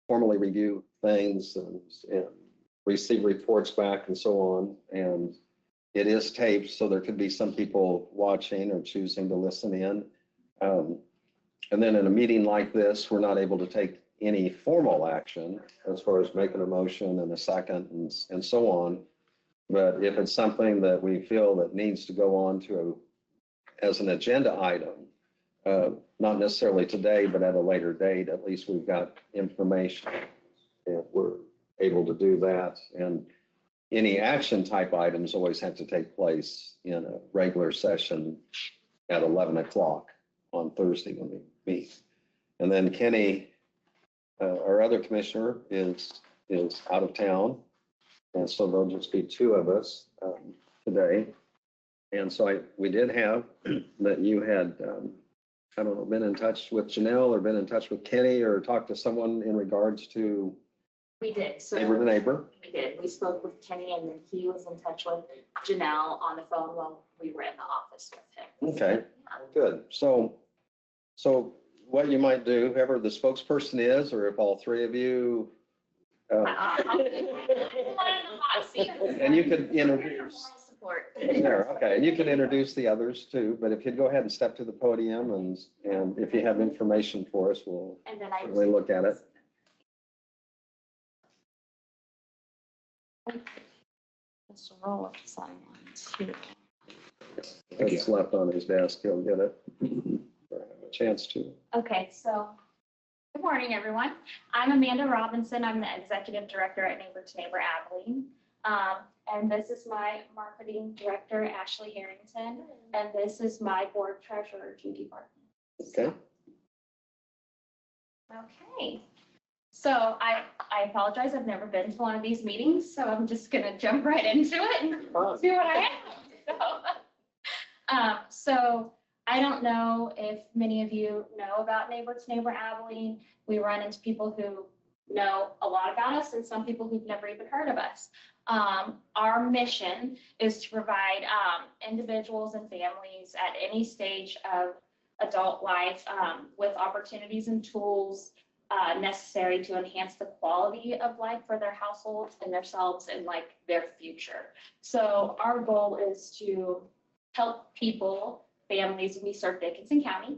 formally review things and receive reports back and so on. And it is taped, so there could be some people watching or choosing to listen in. And then in a meeting like this, we're not able to take any formal action as far as making a motion and a second and so on. But if it's something that we feel that needs to go on to as an agenda item, not necessarily today, but at a later date, at least we've got information and we're able to do that. And any action type items always have to take place in a regular session at 11 o'clock on Thursday when we meet. And then Kenny, our other commissioner, is out of town. And so there'll just be two of us today. And so we did have that you had, I don't know, been in touch with Janelle or been in touch with Kenny or talked to someone in regards to we did. So neighbor to neighbor. We did. We spoke with Kenny and then he was in touch with Janelle on the phone while we were in the office with him. Okay, good. So what you might do, whoever the spokesperson is, or if all three of you, and you could introduce. There, okay, and you can introduce the others too, but if you'd go ahead and step to the podium and if you have information for us, we'll certainly look at it. Mr. Roll sign on too. It's left on his desk, he'll get it. Or have a chance to. Okay, so good morning, everyone. I'm Amanda Robinson. I'm the Executive Director at Neighbor to Neighbor Abilene. And this is my Marketing Director, Ashley Harrington. And this is my Board Treasurer, Judy Barton. Okay. Okay. So I apologize. I've never been to one of these meetings, so I'm just going to jump right into it and see what I have. So I don't know if many of you know about Neighbor to Neighbor Abilene. We run into people who know a lot about us and some people who've never even heard of us. Our mission is to provide individuals and families at any stage of adult life with opportunities and tools necessary to enhance the quality of life for their households and themselves and like their future. So our goal is to help people, families. We serve Dickinson County,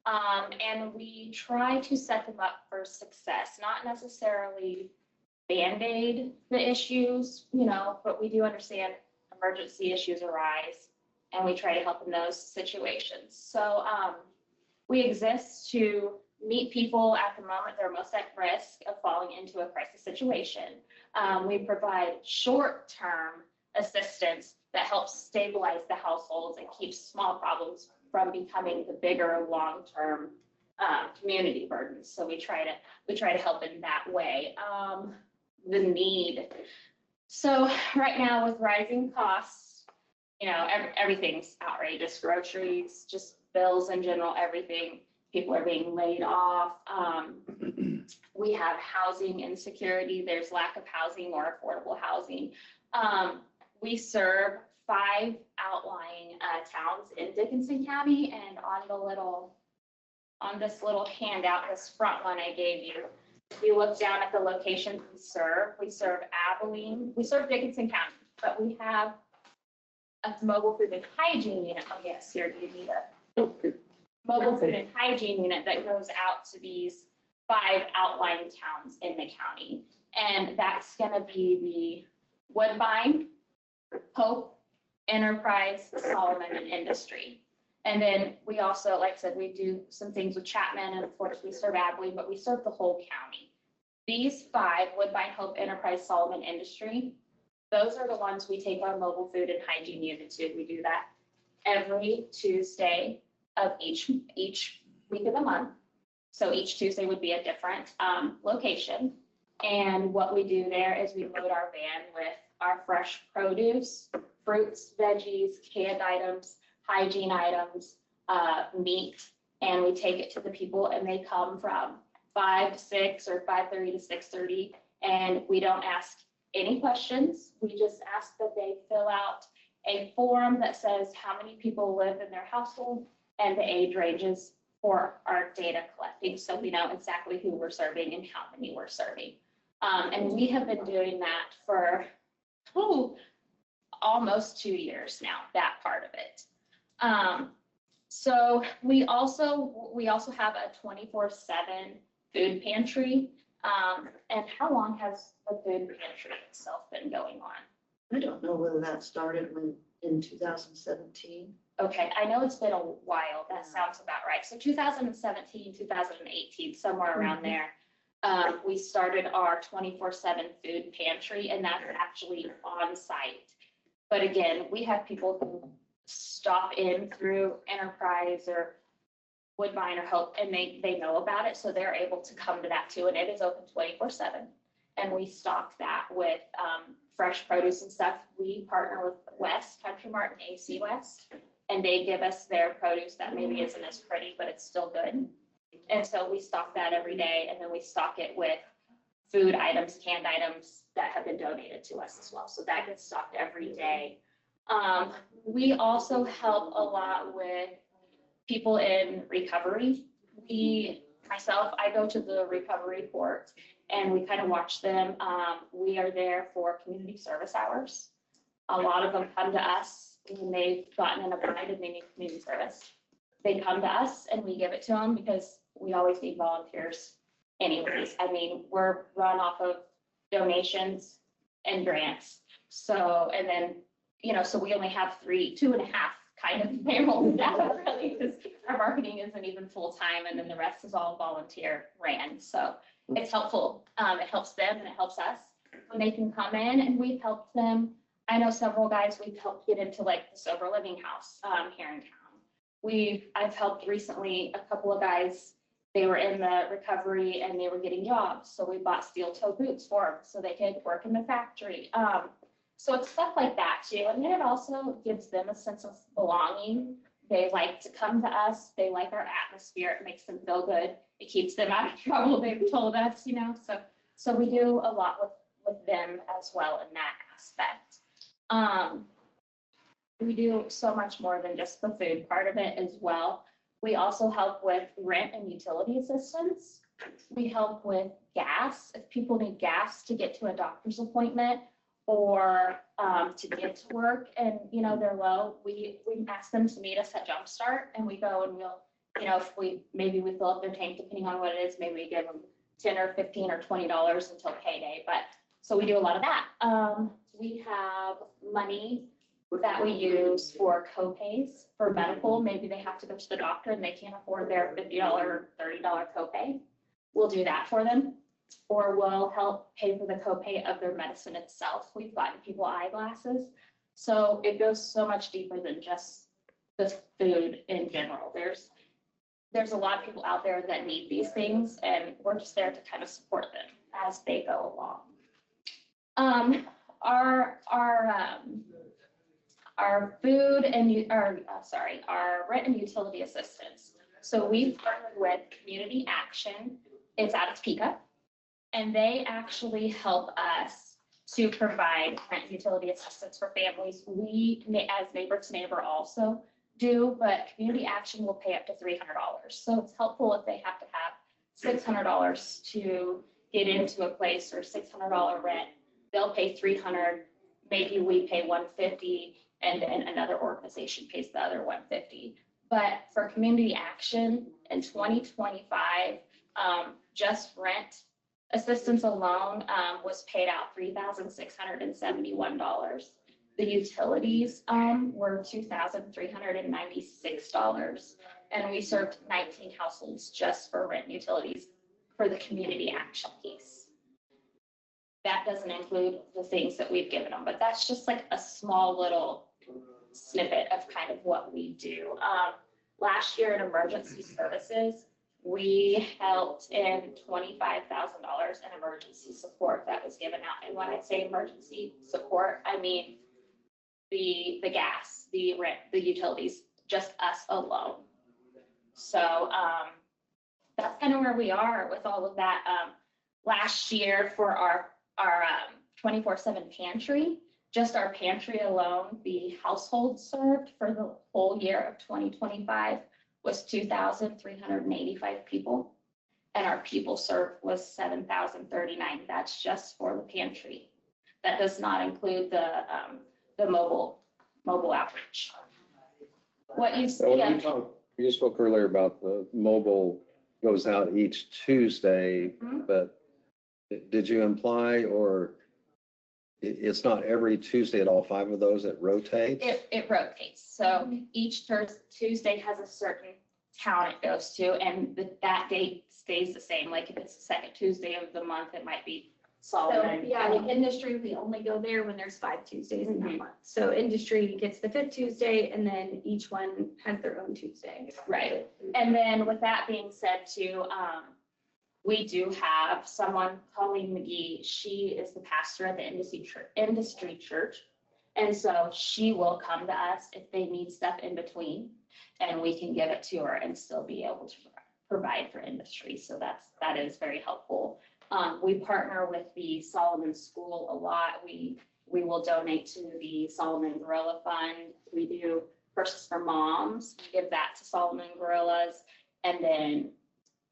and we try to set them up for success, not necessarily Band-Aid the issues, but we do understand emergency issues arise and we try to help in those situations. So we exist to meet people at the moment they're most at risk of falling into a crisis situation. We provide short-term assistance that helps stabilize the households and keeps small problems from becoming the bigger long-term community burdens. So we try to help in that way. The need. So right now with rising costs, everything's outrageous. Groceries, just bills in general, everything. People are being laid off. We have housing insecurity. There's lack of housing or affordable housing. We serve 5 outlying towns in Dickinson County, and on this little handout, this front one I gave you, if you look down at the locations we serve Abilene, we serve Dickinson County, but we have a mobile food and hygiene unit. Oh yes, here you need a mobile food and hygiene unit that goes out to these 5 outlying towns in the county. And that's gonna be the Woodbine, Hope, Enterprise, Solomon, and Industry. And then we also, like I said, we do some things with Chapman, and of course we serve Abilene, but we serve the whole county. These 5, Woodbine, Hope, Enterprise, Solomon, Industry, those are the ones we take our mobile food and hygiene unit to. We do that every Tuesday of each week of the month. So each Tuesday would be a different location. And what we do there is we load our van with our fresh produce, fruits, veggies, canned items, hygiene items, meat, and we take it to the people, and they come from 5 to 6 or 5:30 to 6:30, and we don't ask any questions. We just ask that they fill out a form that says how many people live in their household and the age ranges for our data collecting, so we know exactly who we're serving and how many we're serving. And we have been doing that for almost 2 years now, that part of it. So we also have a 24/7 food pantry. And how long has the food pantry itself been going on? I don't know whether that started in 2017. Okay, I know it's been a while. That sounds about right. So 2017, 2018, somewhere around there, we started our 24/7 food pantry, and that's actually on site. But again, we have people who stop in through Enterprise or Woodbine or Hope, and they know about it, so they're able to come to that too, and it is open 24/7. And we stock that with fresh produce and stuff. We partner with West, Country Mart and AC West, and they give us their produce that maybe isn't as pretty, but it's still good. And so we stock that every day, and then we stock it with food items, canned items that have been donated to us as well. So that gets stocked every day. We also help a lot with people in recovery. I go to the recovery court and we kind of watch them. We are there for community service hours. A lot of them come to us when they've gotten in a bind and they need community service. They come to us and we give it to them because we always need volunteers anyways. I mean, we're run off of donations and grants. So, and then, so we only have 2.5 kind of payroll staff really, because our marketing isn't even full-time, and then the rest is all volunteer ran. So it's helpful. It helps them and it helps us when they can come in, and we've helped them. I know several guys we've helped get into like the sober living house here in town. I've helped recently a couple of guys. They were in the recovery and they were getting jobs. So we bought steel toe boots for them so they could work in the factory. So it's stuff like that too. And then it also gives them a sense of belonging. They like to come to us. They like our atmosphere. It makes them feel good. It keeps them out of trouble, they've told us, So we do a lot with them as well in that aspect. We do so much more than just the food part of it as well. We also help with rent and utility assistance. We help with gas. If people need gas to get to a doctor's appointment or to get to work and, they're low, we ask them to meet us at Jumpstart, and we go and we'll, if we fill up their tank, depending on what it is, maybe we give them $10 or $15 or $20 until payday. But so we do a lot of that. We have money that we use for co-pays for medical. Maybe they have to go to the doctor and they can't afford their $50 or $30 copay. We'll do that for them, or we'll help pay for the copay of their medicine itself. We've gotten people eyeglasses. So it goes so much deeper than just the food in general. There's a lot of people out there that need these things, and we're just there to kind of support them as they go along. Our food and our rent and utility assistance. So we've partnered with Community Action. It's out of Topeka, and they actually help us to provide rent and utility assistance for families. We, as Neighbor to Neighbor, also do, but Community Action will pay up to $300. So it's helpful if they have to have $600 to get into a place or $600 rent. They'll pay $300. Maybe we pay $150. And then another organization pays the other $150. But for Community Action in 2025, just rent assistance alone was paid out $3,671. The utilities were $2,396. And we served 19 households just for rent and utilities for the Community Action piece. That doesn't include the things that we've given them, but that's just like a small little snippet of kind of what we do. Last year in emergency services, we helped in $25,000 in emergency support that was given out. And when I say emergency support, I mean the gas, the rent, the utilities, just us alone. So that's kind of where we are with all of that. Last year for our 24/7 pantry, just our pantry alone, the household served for the whole year of 2025 was 2,385 people. And our people served was 7,039. That's just for the pantry. That does not include the mobile outreach. What you So see, you spoke earlier about the mobile goes out each Tuesday, Mhm. but did you imply, or it's not every Tuesday at all 5 of those, it rotates? it rotates. So each Tuesday has a certain town it goes to, and that date stays the same. Like if it's the second Tuesday of the month, it might be So, Solomon. yeah, the industry, we only go there when there's 5 Tuesdays in that Mhm. month. So industry gets the 5th Tuesday, and then each one has their own Tuesday. Right. And then with that being said too, we do have someone, Colleen McGee, she is the pastor at the industry church. And so she will come to us if they need stuff in between, and we can give it to her and still be able to provide for industry. So that is very helpful. We partner with the Solomon School a lot. We will donate to the Solomon Gorilla Fund. We do Purses for Moms, give that to Solomon Gorillas. And then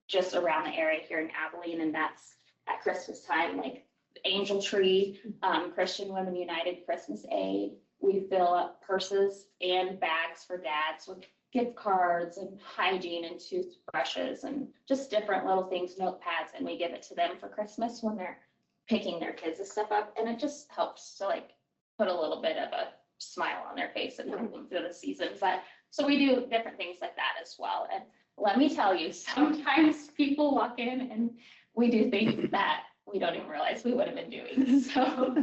just around the area here in Abilene, and that's at Christmas time, like Angel Tree, Christian Women United Christmas Aid. We fill up purses and bags for dads with gift cards and hygiene and toothbrushes and just different little things, notepads, and we give it to them for Christmas when they're picking their kids' stuff up. And it just helps to like put a little bit of a smile on their face and help them through the season. But so we do different things like that as well. And let me tell you, sometimes people walk in and we do things that we don't even realize we would have been doing. So,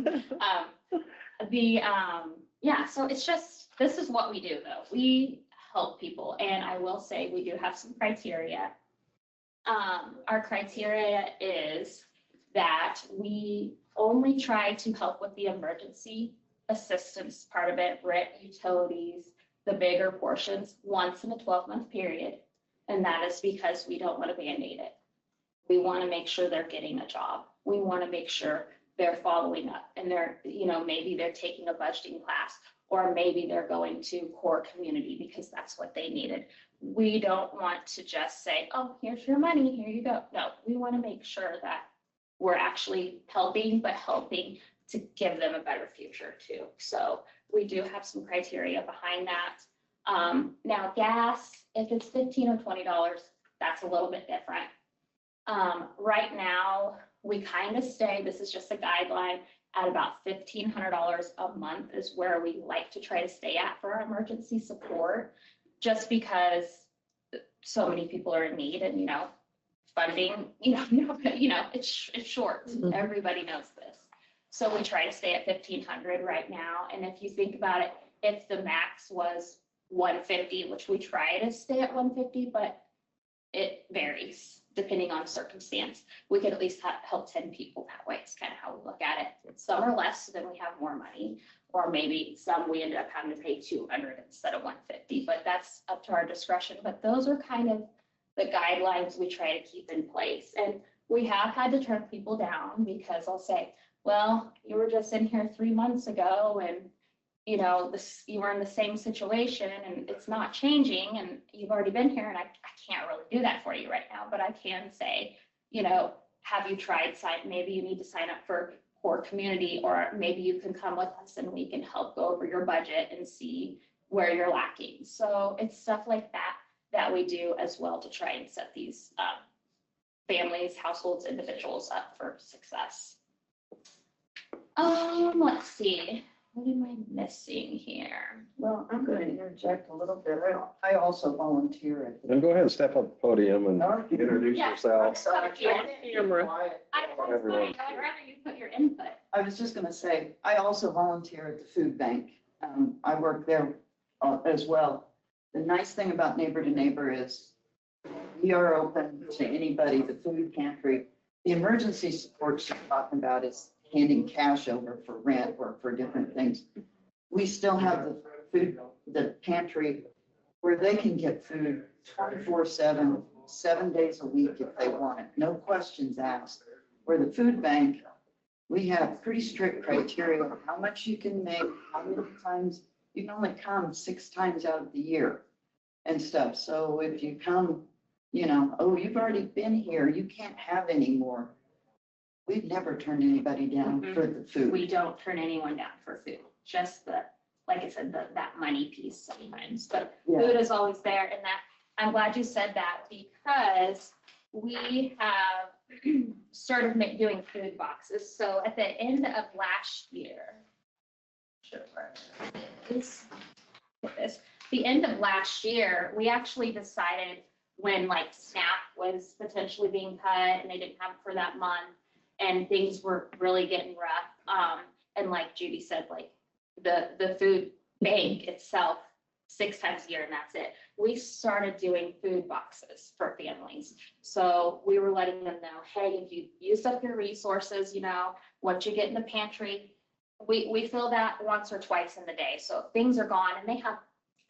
yeah, so it's just, this is what we do though. We help people. And I will say we do have some criteria. Our criteria is that we only try to help with the emergency assistance part of it, rent, utilities, the bigger portions once in a 12-month period. And that is because we don't want to Band-Aid it. We want to make sure they're getting a job. We want to make sure they're following up and they're, maybe they're taking a budgeting class, or maybe they're going to core community because that's what they needed. We don't want to just say, oh, here's your money, here you go. No, we want to make sure that we're actually helping, but helping to give them a better future too. So we do have some criteria behind that. Now gas, if it's $15 or $20, that's a little bit different. Right now, we kind of stay, this is just a guideline, at about $1,500 a month is where we like to try to stay at for our emergency support, just because so many people are in need and, funding, it's short. Mhm. Everybody knows this. So we try to stay at 1,500 right now. And if you think about it, if the max was 150, which we try to stay at 150, but it varies depending on circumstance. We could at least help 10 people that way. It's kind of how we look at it. Some are less, so then we have more money, or maybe some we ended up having to pay 200 instead of 150, but that's up to our discretion. But those are kind of the guidelines we try to keep in place. And we have had to turn people down because I'll say, well, you were just in here 3 months ago and you were in the same situation and it's not changing and you've already been here and I can't really do that for you right now, but I can say, have you tried maybe you need to sign up for core community, or maybe you can come with us and we can help go over your budget and see where you're lacking. So it's stuff like that we do as well to try and set these families, households, individuals up for success. Let's see. What am I missing here? Well, I'm going to interject a little bit. I also volunteer at Then go ahead and step up the podium and introduce Yeah. yourself. Sorry. Camera. That's fine. Everyone. I'd rather you put your input. I was just going to say, I also volunteer at the food bank. I work there as well. The nice thing about Neighbor to Neighbor is we are open to anybody, the food pantry. The emergency support she's talking about is handing cash over for rent or for different things. We still have the pantry where they can get food 24/7, 7 days a week if they want it, no questions asked. Where the food bank, we have pretty strict criteria of how much you can make, how many times, you can only come 6 times out of the year. and stuff. So if you come, you know, oh, you've already been here, you can't have any more. We've never turned anybody down for the food. We don't turn anyone down for food, just like I said, that money piece sometimes, but Yeah. food is always there. And that, I'm glad you said that, because we have started doing food boxes. So at the end of last year, the end of last year, we actually decided, when like SNAP was potentially being cut and they didn't have it for that month and things were really getting rough. And like Judy said, like the food bank itself, 6 times a year, and that's it. We started doing food boxes for families. So we were letting them know, hey, if you used up your resources, you know, what you get in the pantry, we fill that once or twice in the day. So if things are gone, and they have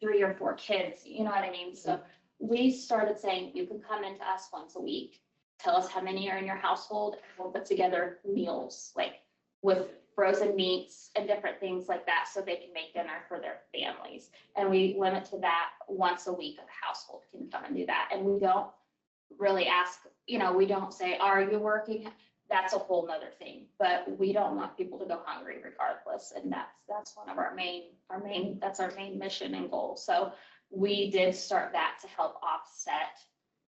3 or 4 kids, you know what I mean? So we started saying, you can come into us once a week, tell us how many are in your household, and we'll put together meals, like with frozen meats and different things like that, so they can make dinner for their families. And we limit to that once a week. A household can come and do that. And we don't really ask, you know, we don't say, are you working? That's a whole nother thing, but we don't want people to go hungry regardless. And that's one of our main, that's our main mission and goal. So we did start that to help offset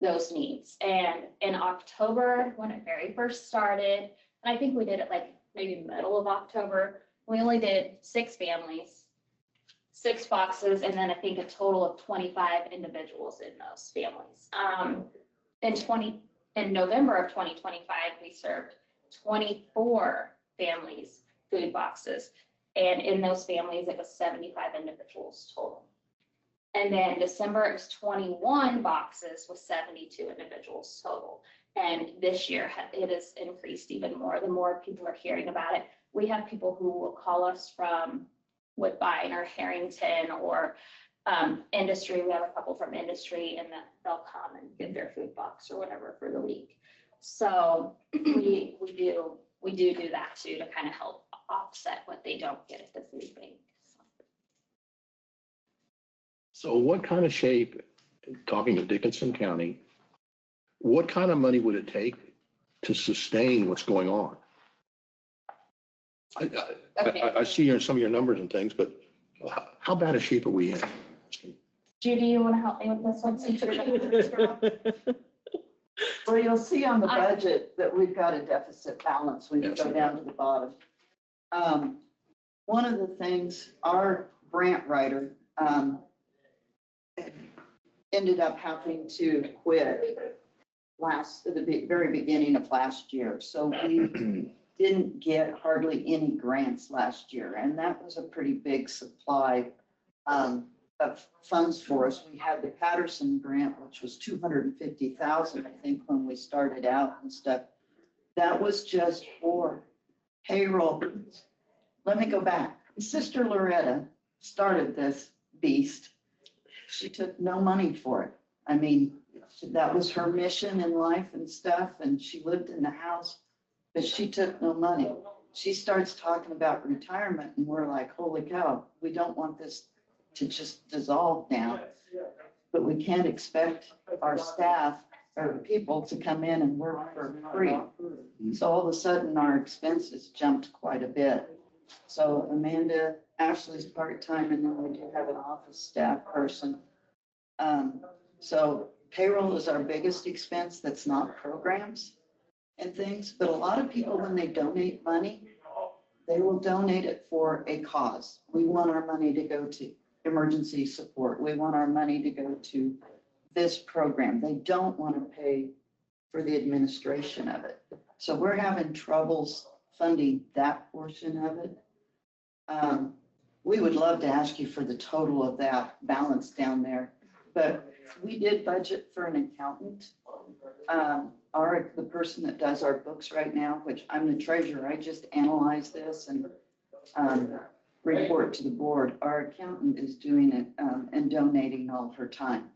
those needs. And in October, when it very first started, and I think we did it like maybe middle of October, we only did 6 families, 6 boxes, and then I think a total of 25 individuals in those families. In November of 2025, we served 24 families food boxes. And in those families, it was 75 individuals total. And then December, it was 21 boxes with 72 individuals total. And this year, it has increased even more. The more people are hearing about it, we have people who will call us from Woodbine or Harrington or industry. We have a couple from industry, and that they'll come and get their food box or whatever for the week. So we do that too, to kind of help offset what they don't get at the food bank. So what kind of shape, talking to Dickinson County, what kind of money would it take to sustain what's going on? I see in some of your numbers and things, but how bad a shape are we in? Judy, you want to help me with this one? Since you're the Well, you'll see on the budget that we've got a deficit balance when you Yes. go down to the bottom. One of the things, our grant writer ended up having to quit at the very beginning of last year. So we didn't get hardly any grants last year, and that was a pretty big supply of funds for us. We had the Patterson grant, which was $250,000, I think, when we started out and stuff. That was just for payroll. Let me go back. Sister Loretta started this beast. She took no money for it. I mean, that was her mission in life and stuff, and she lived in the house, but she took no money. She starts talking about retirement, and we're like, holy cow, we don't want this to just dissolve now. But we can't expect our staff or people to come in and work for free. So all of a sudden, our expenses jumped quite a bit. So Amanda, Ashley's part-time, and then we do have an office staff person. So payroll is our biggest expense that's not programs and things. But a lot of people, when they donate money, they will donate it for a cause. We want our money to go to emergency support. We want our money to go to this program. They don't want to pay for the administration of it. So we're having troubles funding that portion of it. We would love to ask you for the total of that balance down there, but we did budget for an accountant. The person that does our books right now, which I'm the treasurer, I just analyze this and report to the board. Our accountant is doing it and donating all of her time.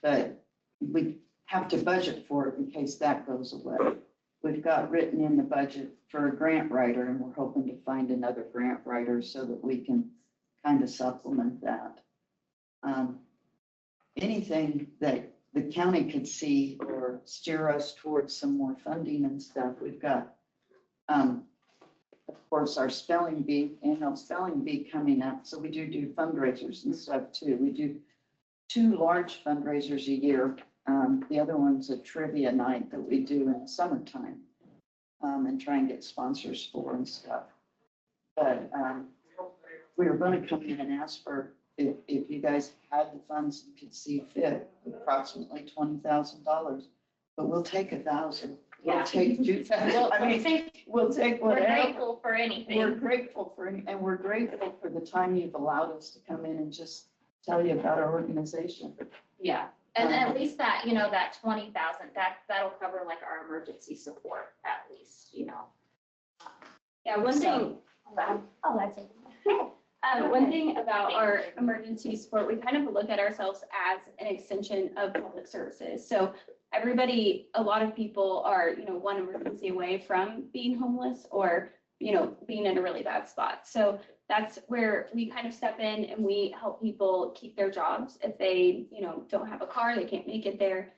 But we have to budget for it in case that goes away. We've got written in the budget for a grant writer, and we're hoping to find another grant writer so that we can kind of supplement that. anything that the county could see or steer us towards some more funding and stuff, we've got, of course, our spelling bee, annual spelling bee coming up. So we do fundraisers and stuff too. We do 2 large fundraisers a year. The other one's a trivia night that we do in the summertime, and try and get sponsors for and stuff. But we were going to come in and ask for, if you guys had the funds and could see fit, approximately $20,000, but we'll take 1,000. We'll Yeah. take 2,000. I mean, we'll take We're whatever. grateful for anything. We're grateful for, and we're grateful for the time you've allowed us to come in and just tell you about our organization. Yeah. And at least that, that 20,000, that'll cover like our emergency support at least, Yeah, one thing, Oh, that's it. one thing about our emergency support, we kind of look at ourselves as an extension of public services. So everybody, a lot of people are, one emergency away from being homeless or, being in a really bad spot. So that's where we kind of step in and we help people keep their jobs. If they, don't have a car, they can't make it there.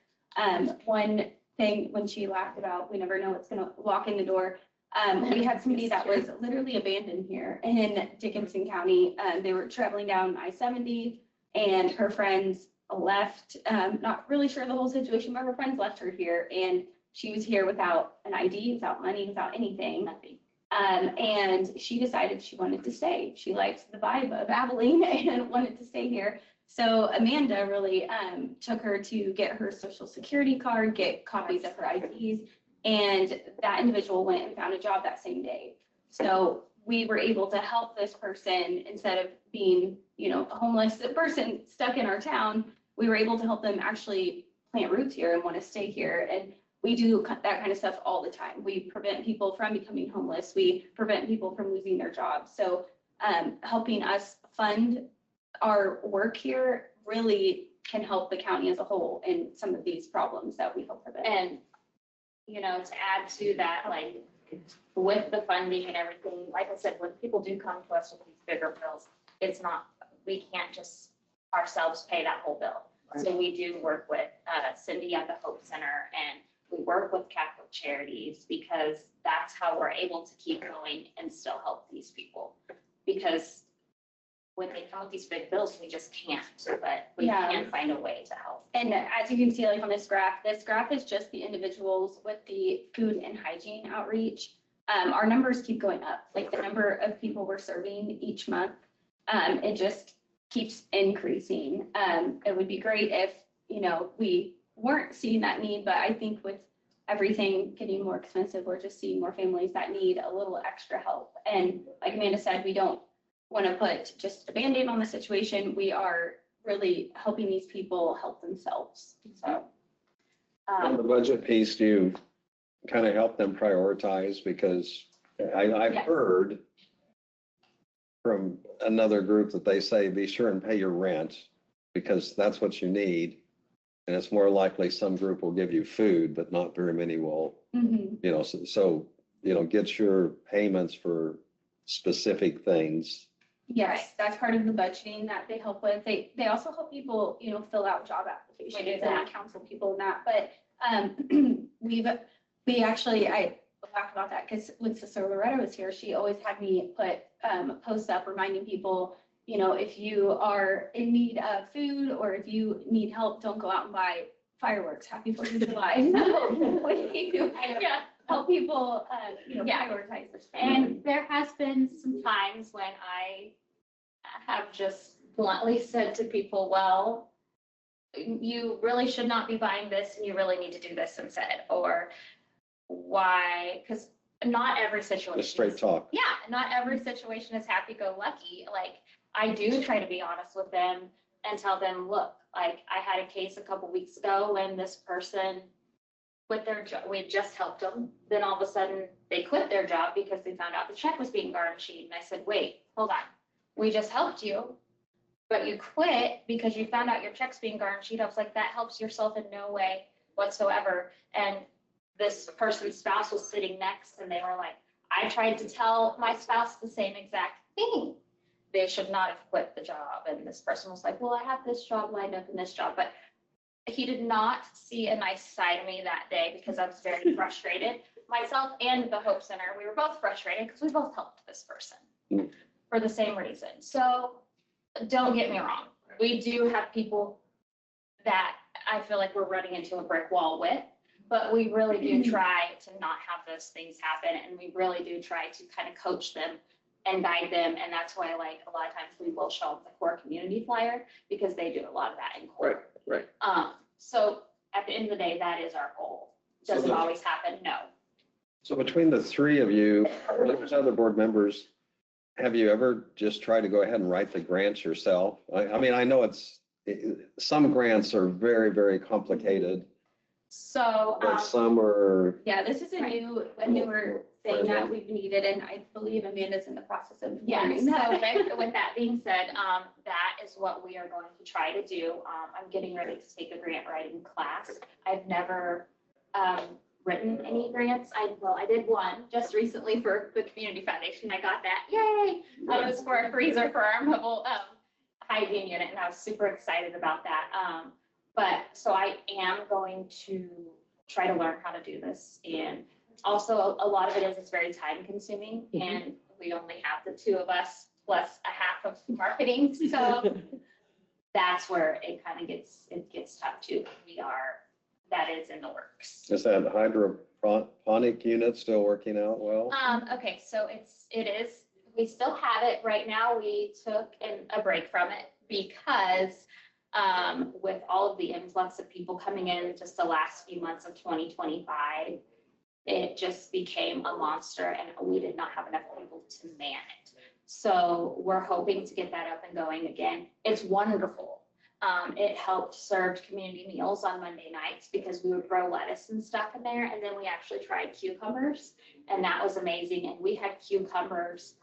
One thing when she laughed about, we never know what's going to walk in the door. We had somebody that was literally abandoned here in Dickinson County. They were traveling down I-70 and her friends left. Not really sure the whole situation, but her friends left her here and she was here without an ID, without money, without anything. Nothing. And she decided she wanted to stay. She liked the vibe of Abilene and wanted to stay here. So Amanda really took her to get her social security card, get copies of her IDs, and that individual went and found a job that same day. So we were able to help this person instead of being, a homeless person stuck in our town. We were able to help them actually plant roots here and want to stay here. And we do that kind of stuff all the time. We prevent people from becoming homeless. We prevent people from losing their jobs. So helping us fund our work here really can help the county as a whole in some of these problems that we help prevent. And, to add to that, like with the funding and everything, like I said, when people do come to us with these bigger bills, we can't just ourselves pay that whole bill. Right. So we do work with Cindy at the Hope Center and we work with Catholic Charities because that's how we're able to keep going and still help these people. Because when they come with these big bills, we just can't, but we Yeah. can find a way to help. And as you can see, like on this graph is just the individuals with the food and hygiene outreach. Our numbers keep going up, like the number of people we're serving each month. It just keeps increasing. It would be great if, we weren't seeing that need, but I think with everything getting more expensive, we're just seeing more families that need a little extra help. And like Amanda said, we don't want to put just a Band-Aid on the situation. We are really helping these people help themselves. So On the budget piece, do you kind of help them prioritize? Because I've Yes. heard from another group that they say, be sure and pay your rent because that's what you need. And it's more likely some group will give you food, but not very many will, get your payments for specific things. yes, that's part of the budgeting that they help with. They also help people, fill out job applications We do and that. counsel people in that. But I laughed about that because when Sister Loretta was here, she always had me put posts up reminding people, if you are in need of food or if you need help, don't go out and buy fireworks. Happy 4th of July. So we do kind of help people, Yeah. prioritize this. And there has been some times when I have just bluntly said to people, well, you really should not be buying this and you really need to do this instead. Or why? Because not every situation. Just straight talk. Yeah, not every situation is happy-go-lucky. Like, I do try to be honest with them and tell them, look, like, I had a case a couple weeks ago when this person quit their job. We had just helped them. Then all of a sudden, they quit their job because they found out the check was being garnished. And I said, wait, hold on. We just helped you, but you quit because you found out your check's being garnished. I was like, that helps yourself in no way whatsoever. And this person's spouse was sitting next and they were like, I tried to tell my spouse the same exact thing. they should not have quit the job. And this person was like, well, I have this job lined up and this job, but he did not see a nice side of me that day because I was very frustrated. Myself and the Hope Center, we were both frustrated because we both helped this person for the same reason. So don't get me wrong. We do have people that I feel like we're running into a brick wall with, but we really do try to not have those things happen. And we really do try to kind of coach them and guide them. And that's why, like, a lot of times we will show up the core community flyer because they do a lot of that in core. Right. So at the end of the day, that is our goal. Does it always happen? No. So between the three of you, there's other board members, have you ever just tried to go ahead and write the grants yourself? I mean, I know some grants are very, very complicated, So, but some are, Yeah, this is a newer thing that we've needed, and I believe Amanda's in the process of learning so that. with that being said, that is what we are going to try to do. I'm getting ready to take a grant writing class. I've never written any grants. I did one just recently for the community foundation. I got that. Yay! It was for a freezer for our mobile hygiene unit, and I was super excited about that. But so I am going to try to learn how to do this. And also a lot of it is it's very time consuming, and we only have the two of us plus a half of marketing. So that's where it kind of gets tough too. That is in the works. is that hydroponic unit still working out well? Okay, so it is, we still have it right now. We took a break from it because with all of the influx of people coming in just the last few months of 2025, it just became a monster and we did not have enough people to man it. So we're hoping to get that up and going again. It's wonderful. It helped serve community meals on Monday nights because we would grow lettuce and stuff in there. And then we actually tried cucumbers, and that was amazing. And we had cucumbers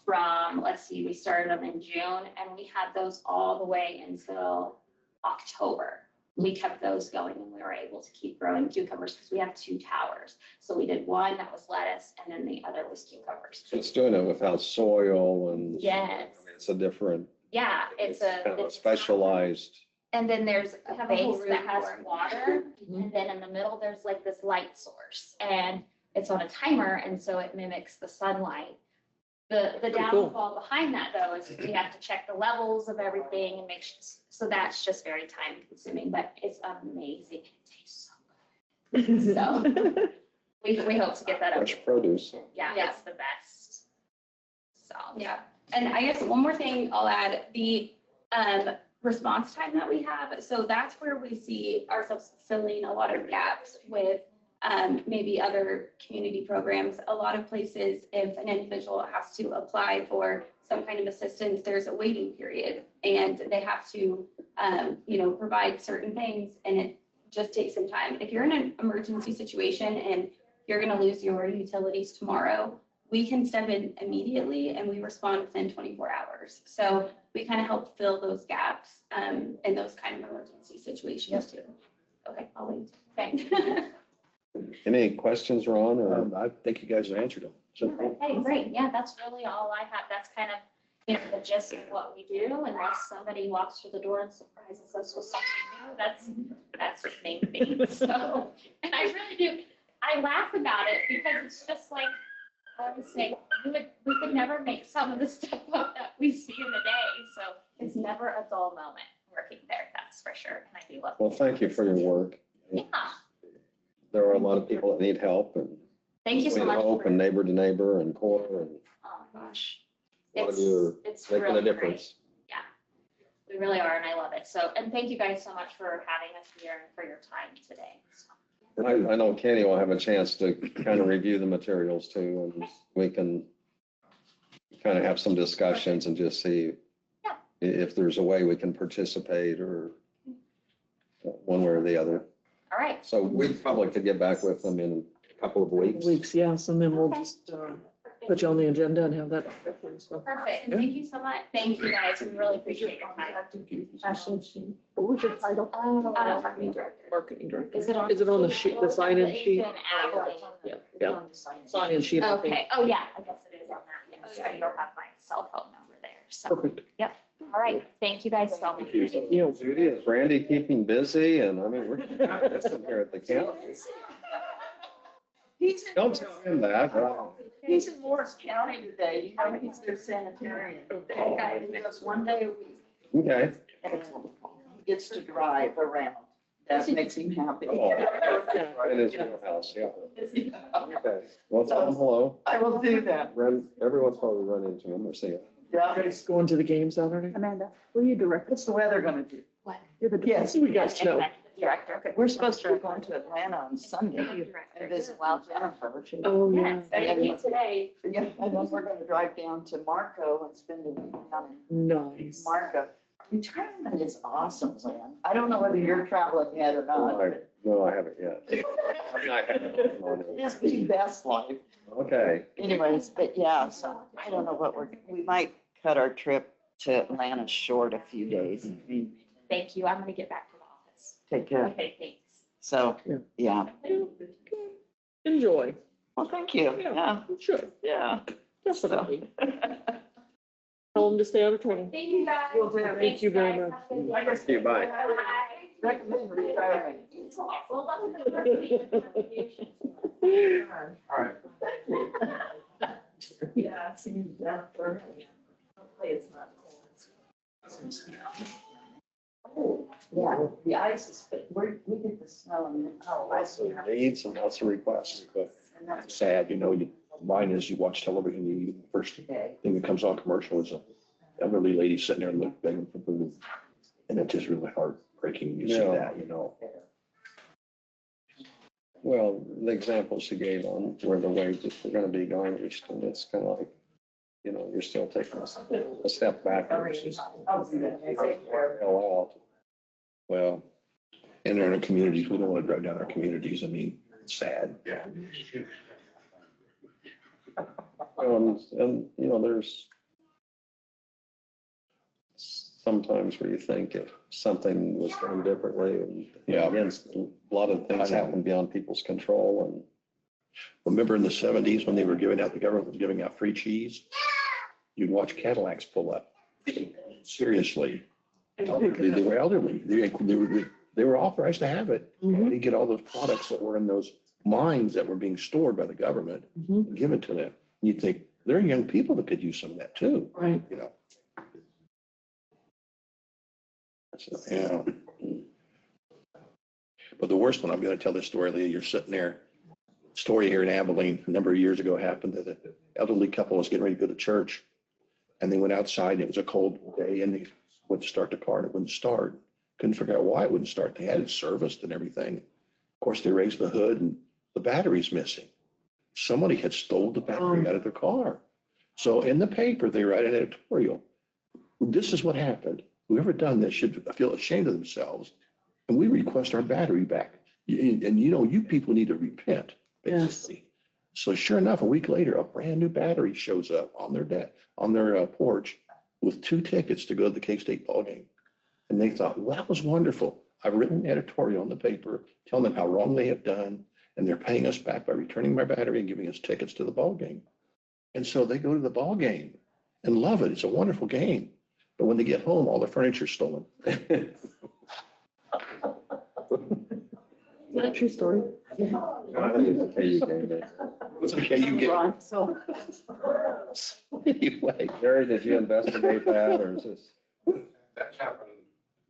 from, we started them in June, and we had those all the way until October. We kept those going, and we were able to keep growing cucumbers because we have 2 towers. So we did one that was lettuce, and then the other was cucumbers. So it's doing it without soil and. Yes. I mean, it's a different. Yeah, it's kind of a specialized. And then there's a have a whole base that room has for it. water, and then in the middle, there's like this light source, and it's on a timer, and so it mimics the sunlight. The downfall behind that, though, is we have to check the levels of everything and make sure, so that's just very time consuming, but it's amazing. It tastes so good. So we hope to get that up. Fresh produce. Yeah, it's the best. So. Yeah, and I guess one more thing I'll add, the response time that we have. So that's where we see ourselves filling a lot of gaps with maybe other community programs. A lot of places, if an individual has to apply for some kind of assistance, there's a waiting period, and they have to, provide certain things, and it just takes some time. If you're in an emergency situation and you're going to lose your utilities tomorrow, we can step in immediately and we respond within 24 hours. So we kind of help fill those gaps in those kind of emergency situations too. Okay, I'll wait. Thanks. Any questions, Ron? Or I think you guys have answered them. So, Hey, great. Yeah, that's really all I have. That's kind of, the gist of what we do, unless somebody walks through the door and surprises us with something new. That's the main thing. So, and I really do, I laugh about it because it's just like, I would say, we could never make some of the stuff up that we see in the day. So it's never a dull moment working there, that's for sure. And I do love it. well, thank you for your work. Yeah. There are a lot of people that need help, and Thank you so we much. hope, and neighbor to neighbor and core, and Oh, gosh. a lot of you are It's making really a difference. great. We really are, and I love it. So, and thank you guys so much for having us here and for your time today. So. And I know Kenny will have a chance to kind of review the materials too, and we can kind of have some discussions and just see if there's a way we can participate or one way or the other. All right. So we probably could get back with them in a couple of weeks. Yes, and then we'll just put you on the agenda and have that. So, Perfect. And thank you so much. Thank you guys. We really appreciate your time. what was your title? Marketing director. Marketing director. Is it on? Is it on the sheet, the sign-in sheet? It's in Abilene. Yeah. Sign-in sheet, I think. Okay. Oh, yeah. I guess it is on that. Yeah. So you'll have my cell phone number there. So, Perfect. all right, thank you guys so much. You. Judy, is Randy keeping busy? And I mean, we're missing here at the county. Don't tell him that. He's in Morris County today. You know, he's their sanitarian. That guy does one day a week. Okay. And he gets to drive around. That makes him happy. Oh, right in his wheelhouse, yeah. Okay. Well, tell him hello. I will do that. Everyone's probably run into him or see him. Yeah. Guys going to the game Saturday? Amanda. Will you direct What's the weather gonna do? You're the. Yes. We got snow. Director. Okay, we're supposed to be going to Atlanta on Sunday and visit Jennifer. Oh, yeah. Yes, I mean, today. Yeah, and then we're gonna drive down to Marco and spend a week down in Nice. Marco. Retirement is awesome, man. I don't know whether you're traveling yet or not. No, I haven't yet. I mean, I haven't. It is the best life. Okay. Anyways, but yeah, so I don't know what we might cut our trip to Atlanta short a few days. I mean, Thank you. I'm gonna get back to the office. take care. Okay, thanks. So, yeah. Enjoy. Well, thank you. Yeah, Sure. yeah. Definitely. Tell them to stay out of trouble. Thank you guys. Will do. Thank you very much. Thank you, bye. Recommend retiring. Yeah, I've seen that for. Hopefully it's not cold. Yeah, the ice is, but we get the snow and, Lots of needs and lots of requests. and that's Sad, mine is you watch television, the first okay. thing that comes on commercial is a elderly lady sitting there and begging for food. And it's just really heartbreaking. You see Yeah. that. Well, the example she gave on where the wages are gonna be garnished, and it's kind of like, you're still taking a step back. I'll do that. Hell Well, and they're in our communities. We don't want to drive down our communities. I mean, it's sad. Yeah. out. There's sometimes where you think if something was done differently, and Yeah. again, a lot of things happen beyond people's control, and Remember in the 70s when the government was giving out free cheese? You'd watch Cadillacs pull up. Seriously. They were elderly. They were authorized to have it. Mhm. They get all those products that were in those mines that were being stored by the government, Mhm. and given to them. You'd think, there are young people that could use some of that too, Right. Yeah. But the worst one, I'm going to tell this story, Leah, you're sitting there. Story here in Abilene, a number of years ago happened that an elderly couple was getting ready to go to church. And they went outside and it was a cold day and they went to start the car and it wouldn't start. Couldn't figure out why it wouldn't start. They had it serviced and everything. Of course, they raised the hood and the battery's missing. Somebody had stole the battery out of their car. So in the paper, they write an editorial. This is what happened. Whoever done this should feel ashamed of themselves. And we request our battery back. And you people need to repent, basically. So sure enough, a week later, a brand new battery shows up on their porch with 2 tickets to go to the K-State ball game. And they thought, well, that was wonderful. I've written an editorial in the paper telling them how wrong they have done. And they're paying us back by returning my battery and giving us tickets to the ball game. And so they go to the ball game and love it. It's a wonderful game. But when they get home, all the furniture's stolen. Is that a true story? It's okay, you get So. anyway. Gary, did you investigate that, or is this? That's happened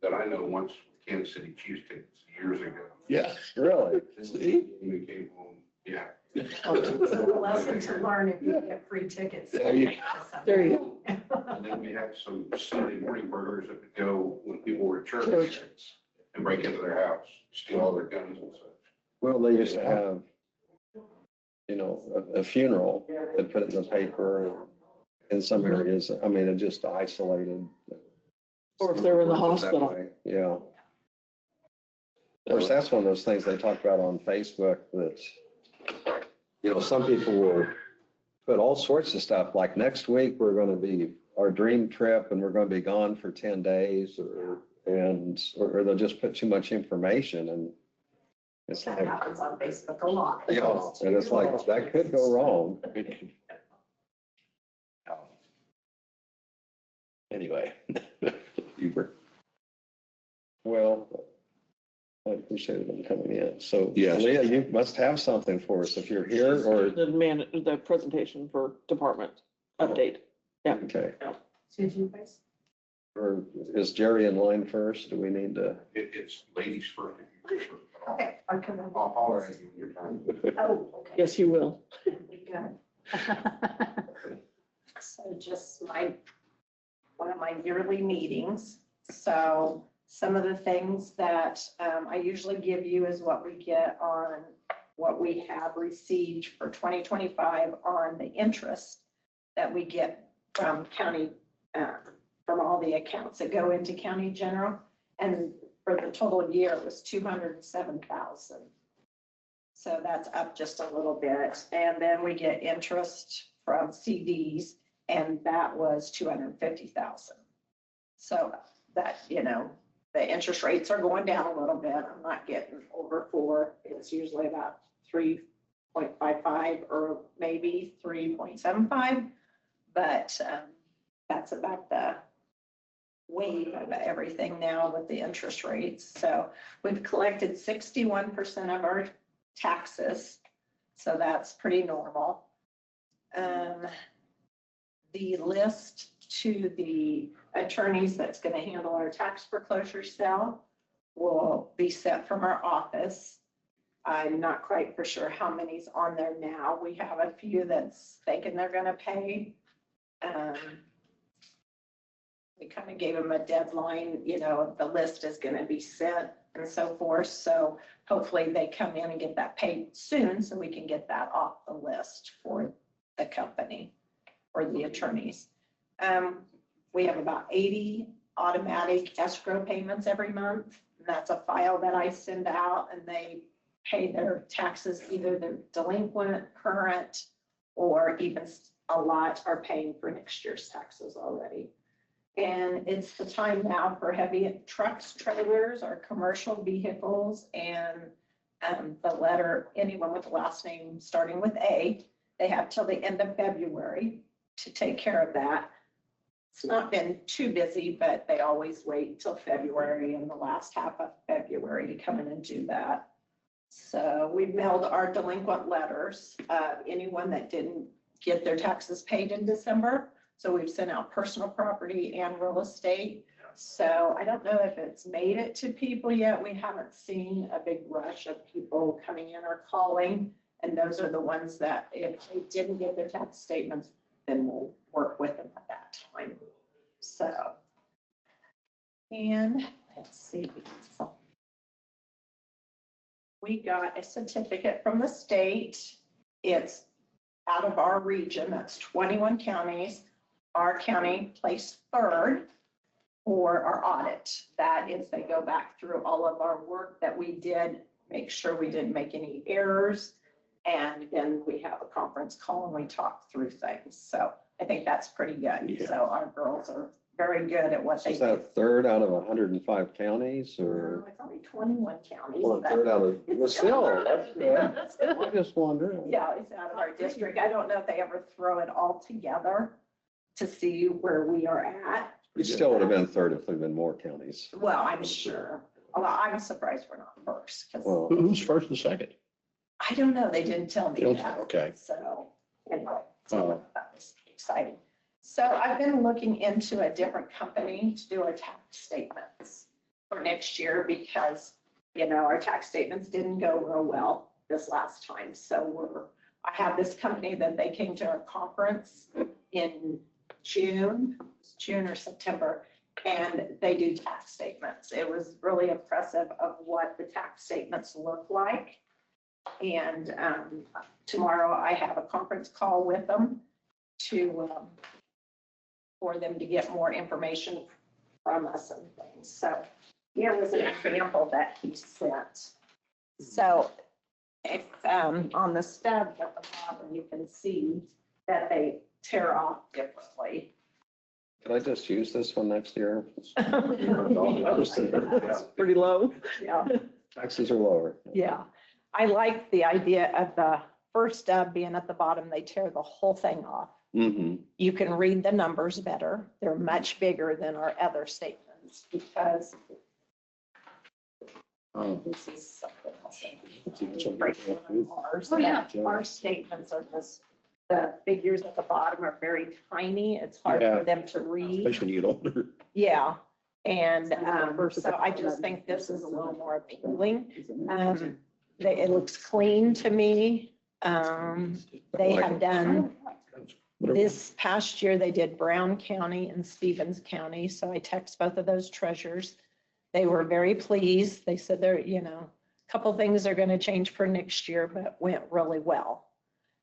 that I know once with Kansas City Chiefs tickets years ago. Yeah. Really? See? When we came home, yeah. Lesson to learn if you get free tickets. There you There you And then we had some Sunday morning burglars that would go when people were at church Church. and break into their house, steal all their guns and such. Well, they used to have, a funeral, they put it in the paper in some areas. I mean, it just isolated. Or if they were in the That hospital. way, yeah. Of course, that's one of those things they talk about on Facebook that, some people will put all sorts of stuff, like next week, we're going to be our dream trip and we're going to be gone for 10 days or they'll just put too much information and it's That like, happens on Facebook a lot. and it's like, that could go wrong. Anyway. Hubert. Well, I appreciate them coming in. So Yes. Leah, you must have something for us if you're here or, The presentation for department update. Yeah. okay. Did you guys? Or is Jerry in line first? Do we need to? It's ladies first. Okay. I can. I'll holler at you when you're done. Oh, okay. Yes, you will. Good. So just one of my yearly meetings. So some of the things that I usually give you is what we get on what we have received for 2025 on the interest that we get from county, from all the accounts that go into county general. And for the total year, it was 207,000. So that's up just a little bit. And then we get interest from CDs, and that was 250,000. So that, the interest rates are going down a little bit. I'm not getting over 4. It's usually about 3.55 or maybe 3.75. But that's about the wave of everything now with the interest rates. So we've collected 61% of our taxes. So that's pretty normal. The list to the attorneys that's going to handle our tax foreclosure sale will be sent from our office. I'm not quite for sure how many's on there now. We have a few that's thinking they're going to pay. We kind of gave them a deadline, the list is going to be sent and so forth. So hopefully they come in and get that paid soon so we can get that off the list for the company or the attorneys. We have about 80 automatic escrow payments every month. And that's a file that I send out and they pay their taxes, either they're delinquent, current, or even a lot are paying for next year's taxes already. And it's the time now for heavy trucks, trailers, or commercial vehicles, and anyone with the last name starting with A, they have till the end of February to take care of that. It's not been too busy, but they always wait till February and the last half of February to come in and do that. So we've mailed our delinquent letters, anyone that didn't get their taxes paid in December. So we've sent out personal property and real estate. So I don't know if it's made it to people yet. We haven't seen a big rush of people coming in or calling. And those are the ones that if they didn't get their tax statements, then we'll work with them at that time. So, and let's see. We got a certificate from the state. It's out of our region. That's 21 counties. Our county placed 3rd for our audit. That is, they go back through all of our work that we did, make sure we didn't make any errors. And then we have a conference call and we talk through things. So I think that's pretty good. Yeah. So our girls are very good at what they Is do. that 3rd out of 105 counties No, or? it's only 21 counties. Well, but 3rd out of, well, still, that's Yeah, good. that's good. I just wonder. Yeah, it's out of our district. I don't know if they ever throw it all together to see where we are at. We still would have been 3rd if there'd been more counties. Well, I'm sure. Well, I'm surprised we're not first because Well, Who's first and second? I don't know. They didn't tell me that. Okay. So anyway, so that was exciting. So I've been looking into a different company to do our tax statements for next year because, our tax statements didn't go real well this last time. So I have this company that they came to our conference in June or September, and they do tax statements. It was really impressive of what the tax statements look like. And tomorrow I have a conference call with them for them to get more information from us and things. So here was an example that he sent. So if on the stub at the bottom, you can see that they tear off differently. could I just use this one next year? It's pretty low. Yeah. Taxes are lower. Yeah, I like the idea of the first stub being at the bottom, they tear the whole thing off. Mm-hmm. You can read the numbers better. They're much bigger than our other statements because this is something else. Ours, Oh, yeah. our statements are just, the figures at the bottom are very tiny. It's hard Yeah. for them to read. Especially when you get older. Yeah. And so I just think this is a little more appealing. It looks clean to me. They have done, this past year, they did Brown County and Stevens County. So I text both of those treasurers. They were very pleased. They said they're, a couple things are going to change for next year, but went really well.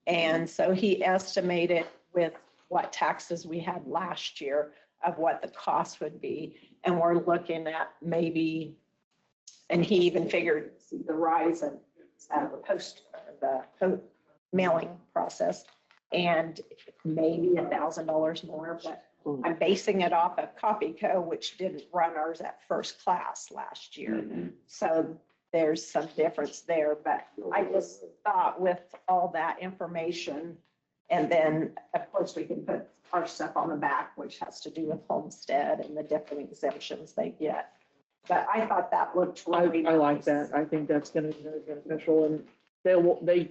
And so he estimated with what taxes we had last year of what the cost would be. And we're looking at maybe, and he even figured the rise in the mailing process and maybe $1,000 more, but I'm basing it off of CopyCo, which didn't run ours at first class last year. So there's some difference there, but I just thought with all that information, and then of course we can put our stuff on the back, which has to do with homestead and the different exemptions they get. But I thought that looked really I like nice. that. I think that's gonna be very beneficial, and they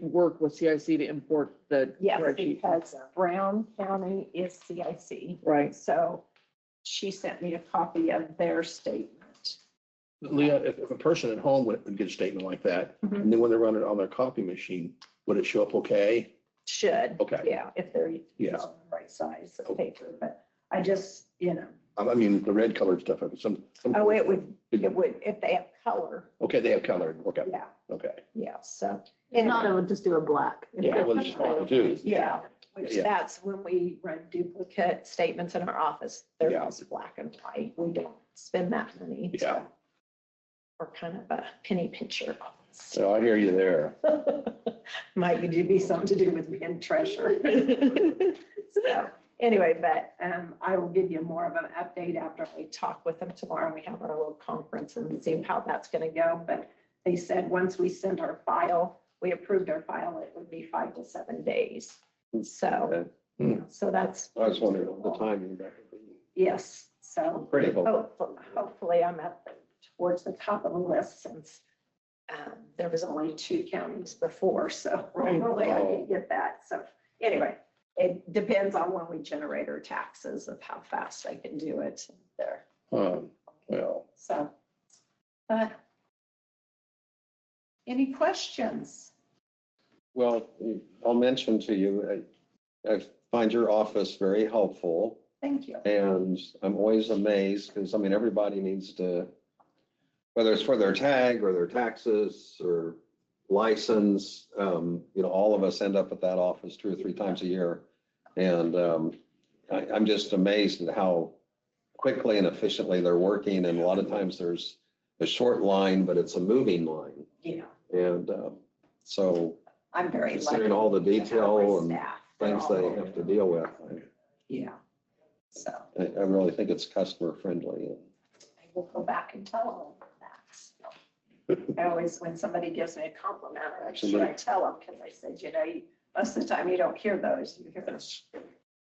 work with CIC to import the Yes, spreadsheet. because Brown County is CIC. Right. So she sent me a copy of their statement. Leah, if a person at home would get a statement like that, Mhm. and then when they run it on their copy machine, would it show up okay? Should. Okay. Yeah, if they're Yeah. using the right size of paper, but I just, I mean, the red colored stuff, some. oh, it would, if they have color. Okay, they have colored, okay, Yeah, okay. yeah, so. If not, I would just do a black. Yeah, well, it's fine too. Yeah, which Yeah. that's when we run duplicate statements in our office. They're Yeah. just black and white. We don't spend that money. so Yeah. We're kind of a penny pincher. So I hear you there. Might be something to do with being treasurer. So anyway, but I will give you more of an update after we talk with them tomorrow. We have our little conference and see how that's going to go. But they said once we send our file, we approved our file, it would be 5 to 7 days. So, Okay. so that's. I was wondering what the timing that would be. Yes, so Pretty hopeful. hopefully I'm towards the top of the list since there was only 2 counties before, so hopefully I can get that. So anyway, it depends on when we generate our taxes of how fast I can do it there. Well, So, Any questions? Well, I'll mention to you, I find your office very helpful. Thank you. And I'm always amazed because, I mean, everybody needs to, whether it's for their tag or their taxes or license, all of us end up at that office 2 or 3 times a year. And I'm just amazed at how quickly and efficiently they're working. And a lot of times there's a short line, but it's a moving line. yeah, And so I'm very lucky. considering all the to have detail my and staff. They're things all they over. have to deal with, Yeah. So I really think it's customer friendly. I will go back and tell them that. So I always, when somebody gives me a compliment, I actually tell them, because I said, most of the time you don't hear those. You hear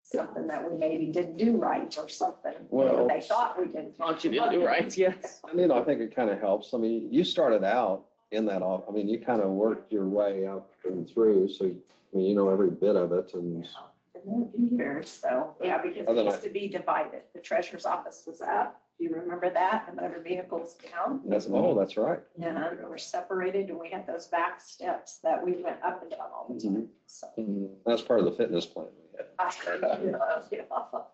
something that we maybe didn't do right or something. Well- They thought we didn't. Thought you didn't do right, yes. And, I think it kind of helps. I mean, you started out in that off, I mean, you kind of worked your way up and through, so, I mean, you know every bit of it and. Years, so, yeah, because it used to be divided. The treasurer's office was up. Do you remember that? And motor vehicles down. That's right. Yeah, we were separated and we had those back steps that we went up and down all the time. So. That's part of the fitness plan we had. Yeah.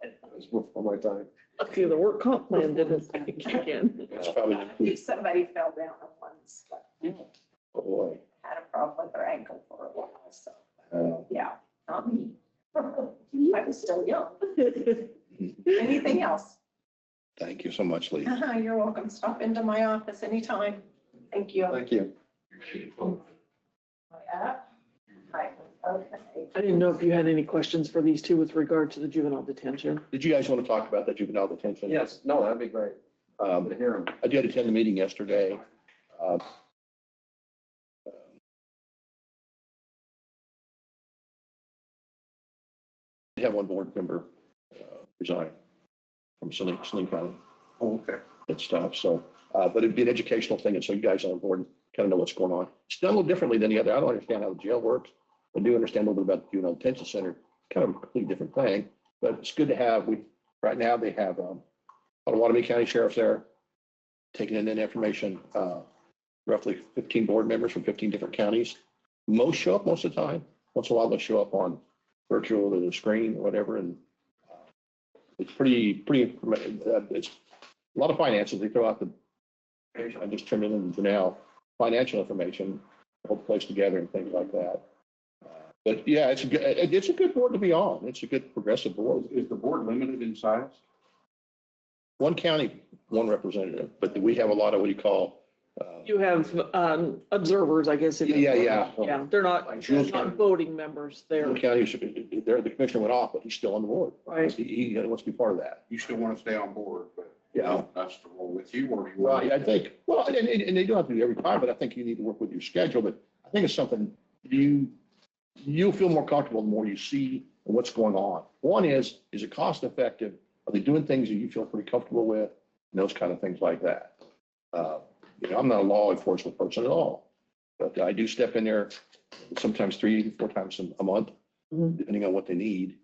It was before my time. Lucky the work comp plan didn't kick in. it's probably, Somebody fell down on once, but Oh, boy. had a problem with their ankle for a while, so, Uh, yeah, not me. I was still young. Anything else? thank you so much, Lee. You're welcome. Stop into my office anytime. Thank you. Thank you. Yeah. Right, okay. I didn't know if you had any questions for these two with regard to the juvenile detention. Did you guys want to talk about the juvenile detention? Yes, no, that'd be great to hear them. I did attend the meeting yesterday. We have one board member resign from Saline County. Oh, okay. And stuff. So, but it'd be an educational thing. And so you guys on board kind of know what's going on. It's done a little differently than the other. I don't understand how the jail works. I do understand a little bit about the juvenile detention center, kind of a completely different thing, but it's good to have. Right now they have Potawatomi County Sheriff's there taking in information, roughly 15 board members from 15 different counties. Most show up most of the time. Once in a while they'll show up on virtual or the screen or whatever. And it's pretty, it's a lot of finances. They throw out the, I just turned it in now, financial information, hold the place together and things like that. But yeah, it's a good board to be on. It's a good progressive board. Is the board limited in size? One county, one representative, but we have a lot of what you call. You have observers, I guess. Yeah. Yeah, they're not voting members. They're, One county, the commissioner went off, but he's still on the board. right. He wants to be part of that. You still want to stay on board, but Yeah. that's the role with you, or do you want? Right, I think, well, and they don't have to do it every time, but I think you need to work with your schedule, but I think it's something you'll feel more comfortable the more you see what's going on. One is it cost effective? Are they doing things that you feel pretty comfortable with? And those kind of things like that. I'm not a law enforcement person at all, but I do step in there sometimes 3-4 times a month, depending on what they need.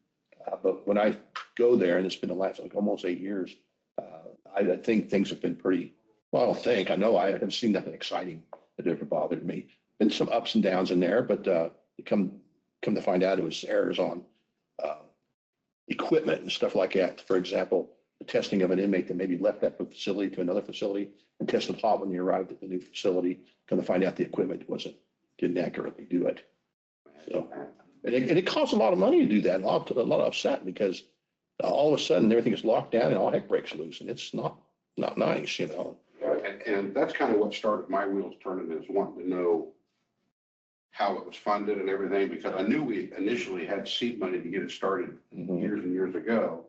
But when I go there, and it's been the last almost 8 years, I think things have been pretty, well, I don't think, I know I haven't seen nothing exciting that ever bothered me. Been some ups and downs in there, but come to find out it was errors on equipment and stuff like that. For example, the testing of an inmate that maybe left that facility to another facility and tested hot when you arrived at the new facility, come to find out the equipment didn't accurately do it. So, and it costs a lot of money to do that. A lot of upset because all of a sudden everything is locked down and all heck breaks loose, and it's not nice, And that's kind of what started my wheels turning, is wanting to know how it was funded and everything, because I knew we initially had seed money to get it started years and years ago.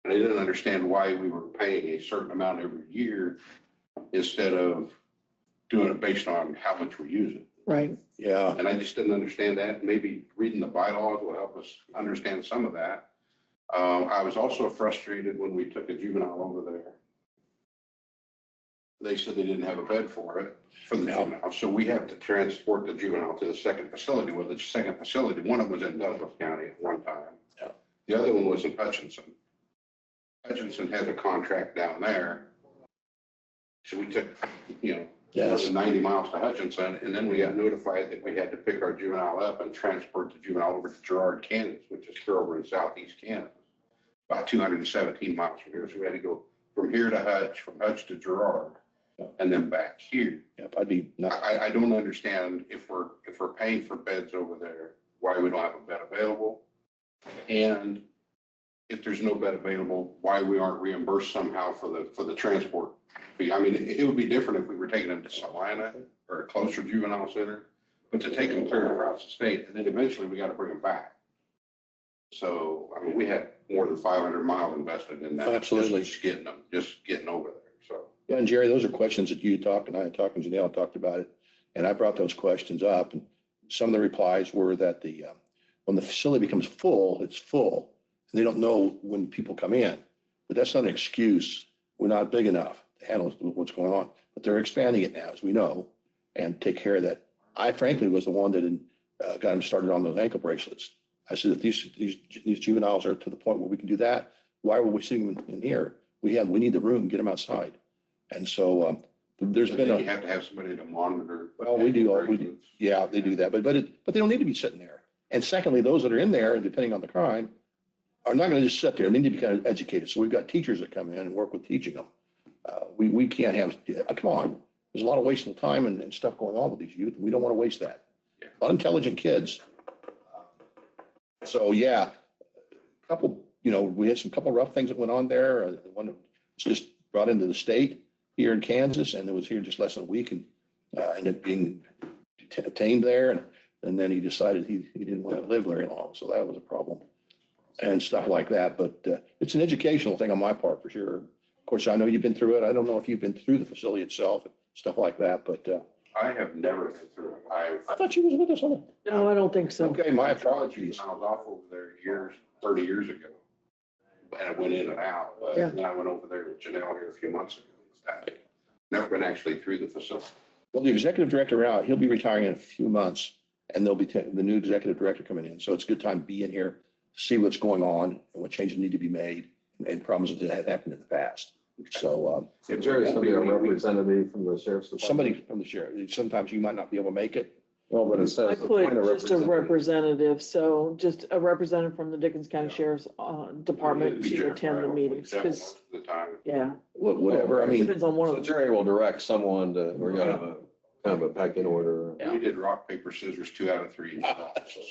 And I didn't understand why we were paying a certain amount every year instead of doing it based on how much we're using. Right. Yeah. And I just didn't understand that. Maybe reading the bylaws will help us understand some of that. I was also frustrated when we took a juvenile over there. They said they didn't have a bed for the juvenile. So we have to transport the juvenile to the second facility. Well, the second facility, one of them was in Douglas County at one time. Yeah. The other one was in Hutchinson. Hutchinson has a contract down there. So we took, Yes. 90 miles to Hutchinson, and then we got notified that we had to pick our juvenile up and transport the juvenile over to Girard, Kansas, which is here over in southeast Kansas, about 217 miles from here. So we had to go from here to Hutch, from Hutch to Girard, and then back here. Yep, I don't understand if we're paying for beds over there, why we don't have a bed available, and if there's no bed available, why we aren't reimbursed somehow for the transport fee. I mean, it would be different if we were taking them to Salina or a closer juvenile center, but to take them clear across the state, and then eventually we got to bring them back. So, I mean, we had more than 500 miles invested in that. Absolutely. Just getting over there. So. Yeah, and Jerry, those are questions that you talked, and I had talked, and Janelle talked about it, and I brought those questions up, and some of the replies were that when the facility becomes full, it's full, and they don't know when people come in, but that's not an excuse. We're not big enough to handle what's going on, but they're expanding it now, as we know, and take care of that. I frankly was the one that got them started on those ankle bracelets. I said, if these juveniles are to the point where we can do that, why were we seeing them in here? We need the room, get them outside. And so there's been you have to have somebody to monitor. Well, we do. Yeah, they do that, but they don't need to be sitting there. And secondly, those that are in there, depending on the crime, are not going to just sit there. They need to be kind of educated. So we've got teachers that come in and work with teaching them. We can't have, come on, there's a lot of wasting time and stuff going on with these youth. We don't want to waste that. A lot of intelligent kids. So yeah, we had some couple rough things that went on there. One was just brought into the state here in Kansas, and it was here just less than a week, and ended up being detained there. And then he decided he didn't want to live very long. So that was a problem and stuff like that. But it's an educational thing on my part for sure. Of course, I know you've been through it. I don't know if you've been through the facility itself, stuff like that, but I have never been through it. I thought you was with us on it. No, I don't think so. Okay, my apologies. I was off over there years. 30 years ago. And it went in and out, but Yeah. then I went over there with Janelle here a few months ago. Never been actually through the facility. Well, the executive director out, he'll be retiring in a few months and there'll be the new executive director coming in. So it's a good time to be in here, see what's going on and what changes need to be made and problems that have happened in the past. So, Jerry's gonna be a representative from the sheriff's department. somebody from the sheriff, sometimes you might not be able to make it. Well, but it I says. put appoint just a representative, so just a representative from the Dickinson County Sheriff's Department to attend the meetings, because, The time. yeah. Whatever, I mean, Depends on one So of them. Jerry will direct someone to, we're gonna have a kind of a pecking order. Yeah. We did rock, paper, scissors, 2 out of 3.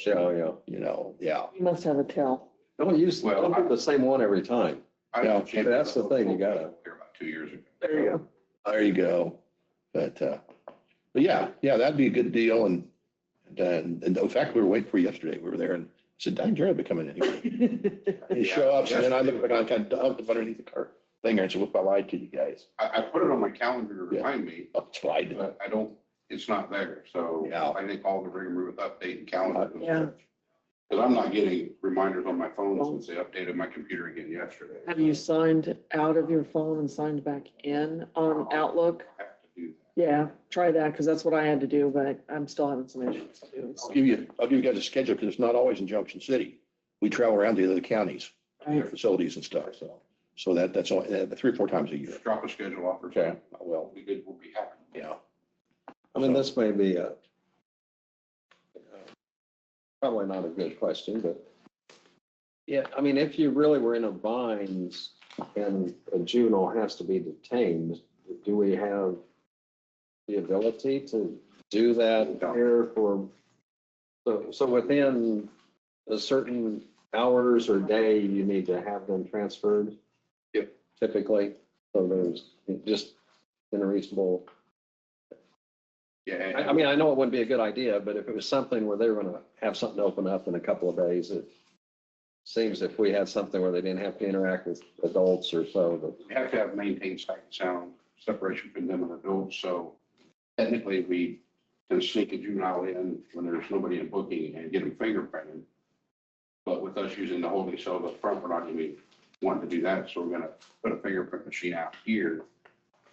Yeah. you know, yeah. You must have a tell. Don't do the same one every time. Yeah, that's the thing, you gotta- Here about 2 years ago. There you go. There you go. But yeah, that'd be a good deal. And in fact, we were waiting for you yesterday. We were there and I said, Don Jerry will be coming in anyway. You show up, and then I looked like I kind of dumped underneath the car thing there and said, "Whoop, I lied to you guys." I put it on my calendar to remind me, Oh, it's fine. but I don't, it's not there. So Yeah. I think all the rigmarole with updating calendars. Yeah. Because I'm not getting reminders on my phone since they updated my computer again yesterday. Have you signed out of your phone and signed back in on Outlook? I have to do that. Yeah, try that, because that's what I had to do, but I'm still having some issues doing I'll so. give you guys a schedule because it's not always in Junction City. We travel around to the other counties, their facilities and stuff. So that's only 3 or 4 times a year. Just drop a schedule off or Okay, something. I will. We'll be good. We'll be happy. Yeah. I mean, this may be probably not a good question, but yeah, I mean, if you really were in a bind and a juvenile has to be detained, do we have the ability to do that here for, so within a certain hours or day, you need to have them transferred? Yep. Typically, so there's just in a reasonable. Yeah. I mean, I know it wouldn't be a good idea, but if it was something where they were gonna have something open up in a couple of days, it seems if we had something where they didn't have to interact with adults or so, that. We have to have maintained sight and sound separation between them and adults. So technically, we can sneak a juvenile in when there's nobody in booking and get them fingerprinted. But with us using the holding cell up front, we're not going to be wanting to do that. So we're going to put a fingerprint machine out here.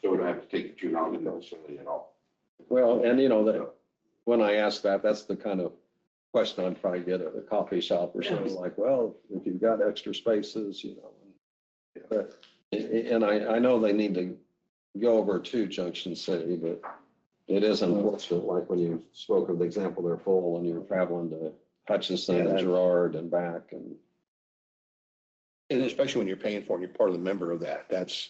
So we don't have to take the juvenile into the facility at all. Well, and you know, that when I ask that, that's the kind of question I'd probably get at a coffee shop or something like, well, if you've got extra spaces, you know. But, and I know they need to go over to Junction City, but it is unfortunate, like when you spoke of the example, they're full and you're traveling to Hutchinson and Girard and back and. And especially when you're paying for it, and you're part of the member of that. That's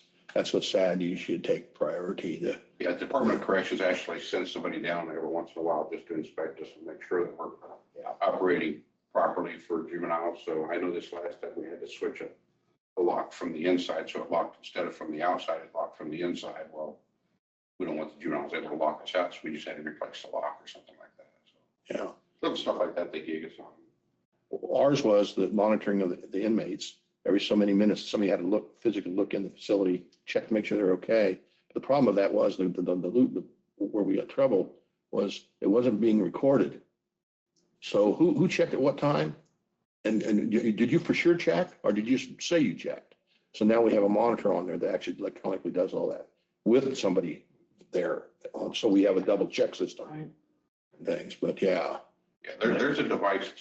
what's sad. You should take priority to. Yeah, Department of Corrections actually sends somebody down every once in a while just to inspect us and make sure that we're operating properly for juveniles. So I know this last time we had to switch a lock from the inside. So it locked instead of from the outside, it locked from the inside. Well, we don't want the juveniles able to lock us out, so we just had to replace the lock or something like that. So Yeah. little stuff like that they gig us on. Ours was the monitoring of the inmates. Every so many minutes, somebody had to physically look in the facility, check to make sure they're okay. The problem with that was where we got trouble was it wasn't being recorded. So who checked at what time? And did you for sure check or did you say you checked? So now we have a monitor on there that actually electronically does all that with somebody there. So we have a double check system and things, but yeah. Yeah, there's a device.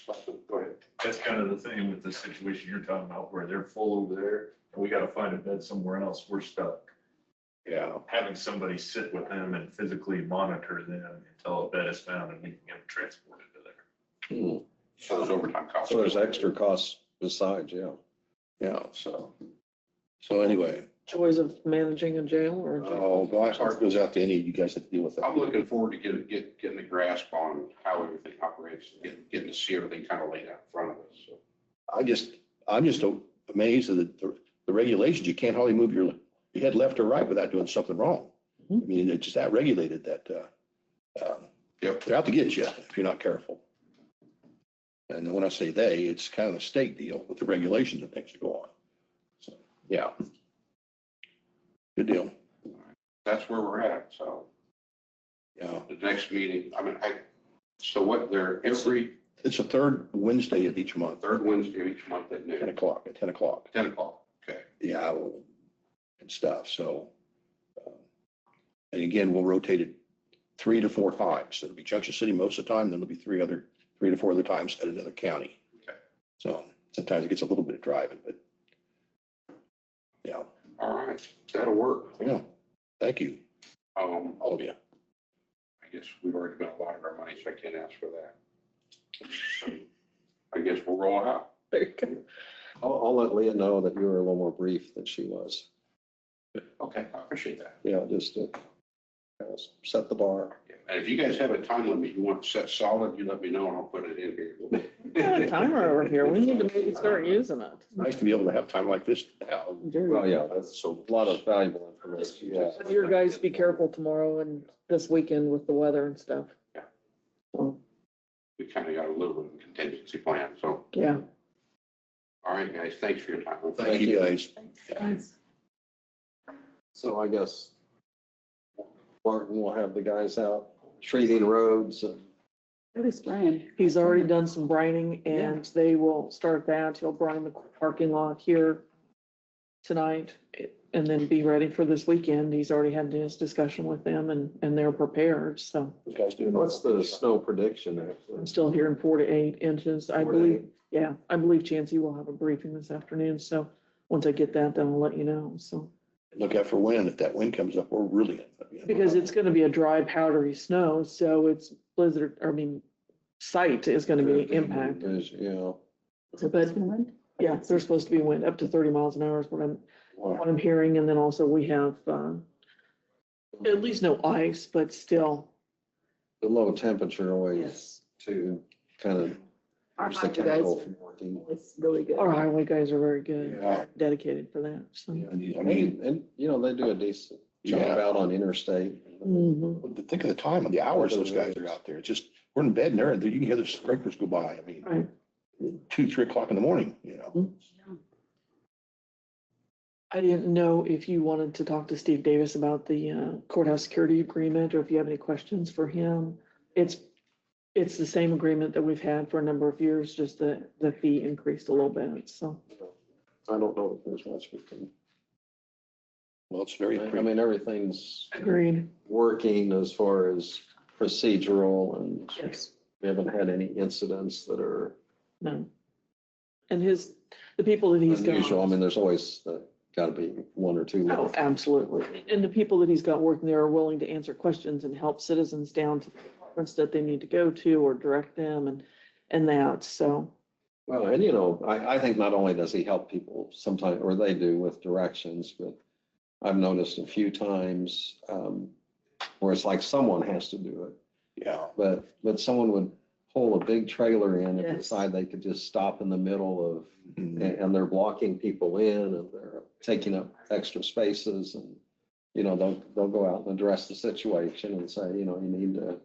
Go ahead. That's kind of the thing with the situation you're talking about, where they're full over there and we gotta find a bed somewhere else. We're stuck. Yeah. Having somebody sit with them and physically monitor them until a bed is found and we can get them transported to there. So there's overtime costs. So there's extra costs besides, yeah. Yeah. So anyway, Joys of managing a jail or. my heart goes out to any of you guys that deal with that. I'm looking forward to getting a grasp on how everything operates, getting to see everything kind of laid out in front of us. So I'm just amazed at the regulations. You can't hardly move your head left or right without doing something wrong. I mean, it's just that regulated that they're out to get you if you're not careful. And when I say they, it's kind of a state deal with the regulations and things that go on. So, yeah. Good deal. that's where we're at. So Yeah. the next meeting, I mean, so what they're every It's the third Wednesday of each month, Third Wednesday of each month at 10 noon, o'clock, at 10 o'clock. 10 o'clock. Okay. Yeah, and stuff. So, and again, we'll rotate it 3 to 4 times. So it'll be Junction City most of the time, then there'll be 3 to 4 other times at another county. Okay. So sometimes it gets a little bit of driving, but yeah, All right, that'll work. yeah. Thank you, Um, all of you. I guess we've already spent a lot of our money, so I can't ask for that. I guess we'll roll out. I'll let Leah know that you were a little more brief than she was. Okay, I appreciate that. Yeah, just to set the bar. And if you guys have a time limit you want to set solid, you let me know and I'll put it in here. We got a timer over here. We need to maybe start using it. Nice to be able to have time like this now. Well, yeah, that's a lot of valuable information. Yeah. Your guys be careful tomorrow and this weekend with the weather and stuff. Yeah. So, We kind of got a little bit of a contingency plan, so, yeah. all right, guys, thanks for your time. Thank you, guys. So I guess Martin will have the guys out treating roads and Really spraying. He's already done some brining and they will start that. He'll brine the parking lot here tonight and then be ready for this weekend. He's already had his discussion with them and they're prepared. So You guys doing what's the snow prediction actually? I'm still hearing 4 to 8 inches. I 4 to believe, 8? yeah, I believe Chancey will have a briefing this afternoon. So once I get that, then I'll let you know. So. Look out for wind. If that wind comes up, we're really. Because it's gonna be a dry powdery snow, so it's blizzard, sight is gonna be impacted. Yeah. But, yeah, there's supposed to be wind up to 30 miles an hour is what I'm hearing, and then also we have, at least no ice, but still. The low temperature always Yes. to kind of. Our keeps the highway guys chemical from working. It's really good. Our highway guys are very good, Yeah. dedicated for that, so. I mean, And, they do a decent job Yeah. out on interstate. Mhm. think of the time and the hours those guys are out there. It's just, we're in bed and you can hear the sprinklers go by. I mean, Right. 2, 3 o'clock in the morning, I didn't know if you wanted to talk to Steve Davis about the courthouse security agreement, or if you have any questions for him. It's the same agreement that we've had for a number of years, just the fee increased a little bit, so. I don't know if there's much we can, Well, it's very. I mean, everything's Agreed. working as far as procedural and Yes. we haven't had any incidents that are No. And the people that he's unusual. I got. mean, there's always gotta be 1 or 2. Oh, absolutely. And the people that he's got working there are willing to answer questions and help citizens down to the departments that they need to go to or direct them and that, so. Well, and I think not only does he help people sometimes, or they do with directions, but I've noticed a few times where it's like someone has to do it, Yeah. but someone would pull a big trailer in and Yes. decide they could just stop in the middle of, Mhm. and they're blocking people in and they're taking up extra spaces and, they'll go out and address the situation and say, you need to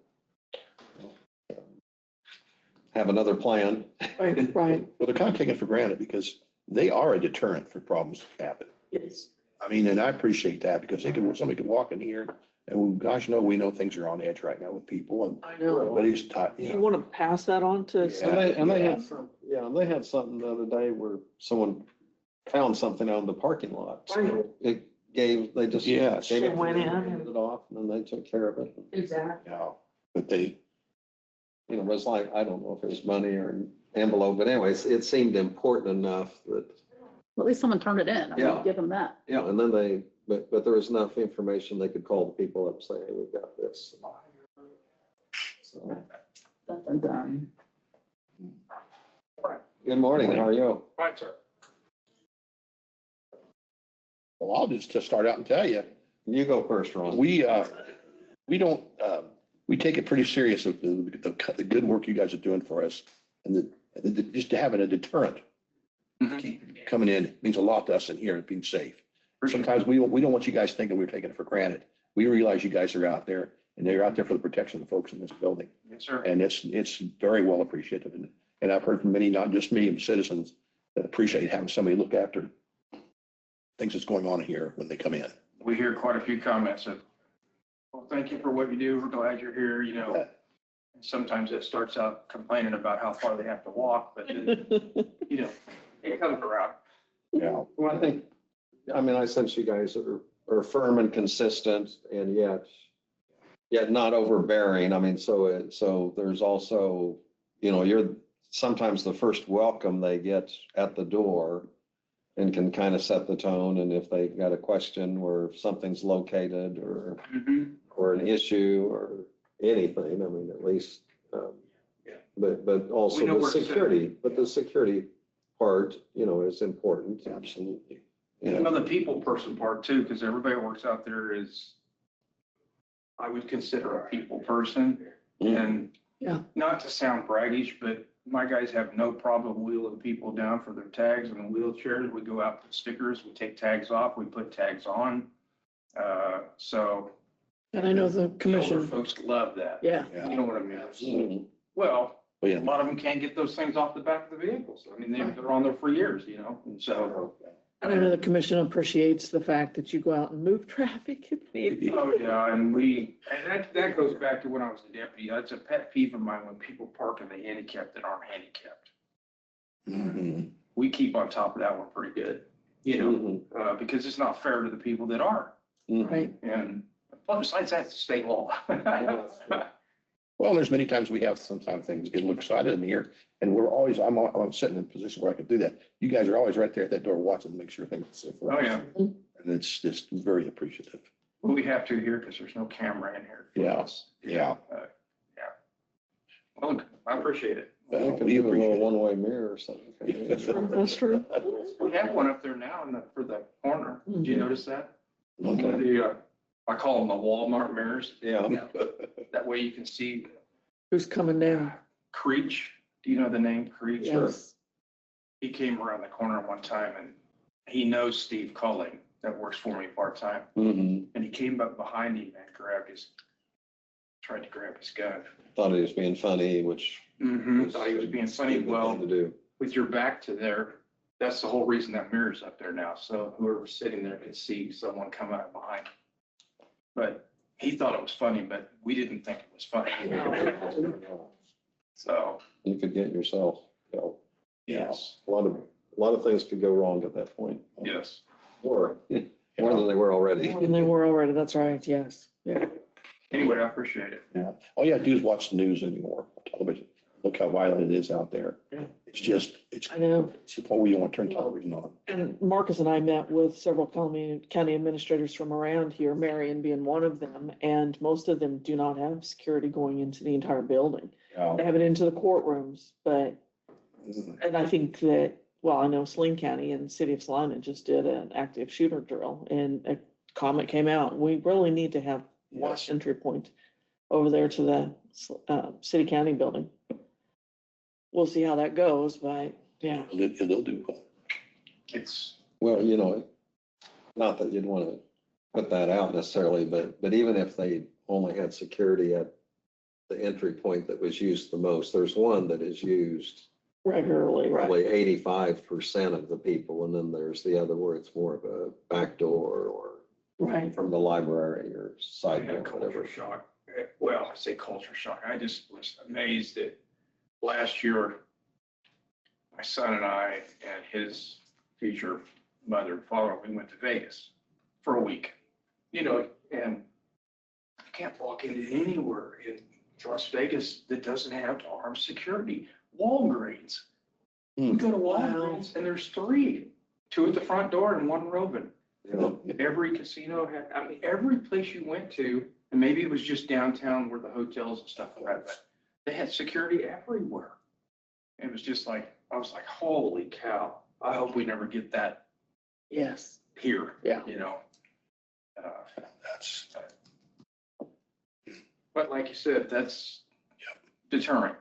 have another plan. Right, right. Well, they're kind of taken for granted because they are a deterrent for problems that happen. Yes. I mean, and I appreciate that because somebody could walk in here and gosh, we know things are on edge right now with people and I know. everybody's tight. You want to pass that on to? Yeah. And they had something the other day where someone found something out in the parking lot. So they just. Yes. gave They went in. handed it off and then they took care of it. Exactly. Yeah, but they, It was like, I don't know if it was money or an envelope, but anyways, it seemed important enough that, At least someone turned it in. I Yeah. mean, give them that. and then but there was enough information, they could call the people up and say, hey, we've got this. So, Dun, dun, dun. good morning, how are you? Right, sir. well, I'll just start out and tell you, You go first, Ron. we don't, we take it pretty serious of the good work you guys are doing for us and just having a deterrent. Keep coming in means a lot to us in here and being safe. Sometimes we don't want you guys thinking we're taking it for granted. We realize you guys are out there and they're out there for the protection of the folks in this building. Yes, sir. And it's very well appreciated. And I've heard from many, not just me, citizens that appreciate having somebody look after things that's going on here when they come in. We hear quite a few comments of, well, thank you for what you do. We're glad you're here. And sometimes it starts out complaining about how far they have to walk, but then, you know, it comes around. Yeah. Well, I mean, I sense you guys are firm and consistent and yet not overbearing. I mean, so there's also, you know, you're sometimes the first welcome they get at the door and can kind of set the tone. And if they've got a question where something's located or an issue or anything, I mean, at least, but also We know the where to sit. the security part, you know, is important. Absolutely. You know, the people person part too, because everybody that works out there is, I would consider a people person. And Yeah. not to sound braggish, but my guys have no problem wheeling people down for their tags and the wheelchairs. We go out, put stickers, we take tags off, we put tags on. So. And I know the older commission, folks love that. yeah. You know what I mean? Mhm. Well, Well, a yeah. lot of them can't get those things off the back of the vehicles. I mean, they're on there for years, you know, and so. And I know the commission appreciates the fact that you go out and move traffic if needed. Oh, yeah, and that goes back to when I was a deputy. That's a pet peeve of mine when people park in the handicap that aren't handicapped. Mhm. We keep on top of that one pretty good, you know, Mhm. because it's not fair to the people that are. Mhm. Right. And well, besides that, it's state law. Well, there's many times we have sometimes things get a little excited in here and we're always, I'm sitting in a position where I could do that. You guys are always right there at that door watching to make sure things are safe. Oh, yeah. And it's just very appreciative. Well, we have to here because there's no camera in here. Yeah. Yeah. Yeah. Well, I appreciate it. Well, You could we do a little appreciate it. one-way mirror or something. That's true. We have one up there now for the corner. Did you notice that? Okay. The, I call them the Walmart mirrors. Yeah. That way you can see Who's coming down? Creech. Do you know the name Creech? Yes. He came around the corner one time and he knows Steve Culling that works for me part-time. Mhm. And he came up behind him and tried to grab his gun. Thought he was being funny, which. Thought he was being funny. Stupid Well, thing to do. with your back to there, that's the whole reason that mirror's up there now. So whoever's sitting there can see someone come up behind. But he thought it was funny, but we didn't think it was funny. So, You could get yourself, you know, yes, a lot of things could go wrong at that point. yes. Or more than they were already. And they were already, that's right, yes, yeah. Anyway, I appreciate it. Yeah. All you have to do is watch the news anymore, television. Look how violent it is out there. It's just, I know. it's the point where you want to turn television on. And Marcus and I met with several county administrators from around here, Marion being one of them, and most of them do not have security going into the entire building. Yeah. They have it into the courtrooms, but, and I think that, well, I know Saline County and City of Salina just did an active shooter drill and a comment came out. We really need to have one Yes. entry point over there to the city county building. We'll see how that goes, but yeah. They'll do. It's, Well, you know, not that you'd want to put that out necessarily, but even if they only had security at the entry point that was used the most, there's one that is used Regularly, right? probably 85% of the people. And then there's the other where it's more of a back door or Right. from the library or I side had door, whatever. culture shock. Well, I say culture shock. I just was amazed that last year, my son and I and his future mother and father, we went to Vegas for a week, you know, and I can't walk into anywhere in Las Vegas that doesn't have armed security. Walgreens. You go to Walgreens and there's three, two at the front door and one roving. Every casino had, I mean, every place you went to, and maybe it was just downtown where the hotels and stuff were at, but they had security everywhere. It was just like, I was like, holy cow, I hope we never get that Yes. here. Yeah. You know? That's, But like you said, that's deterrent.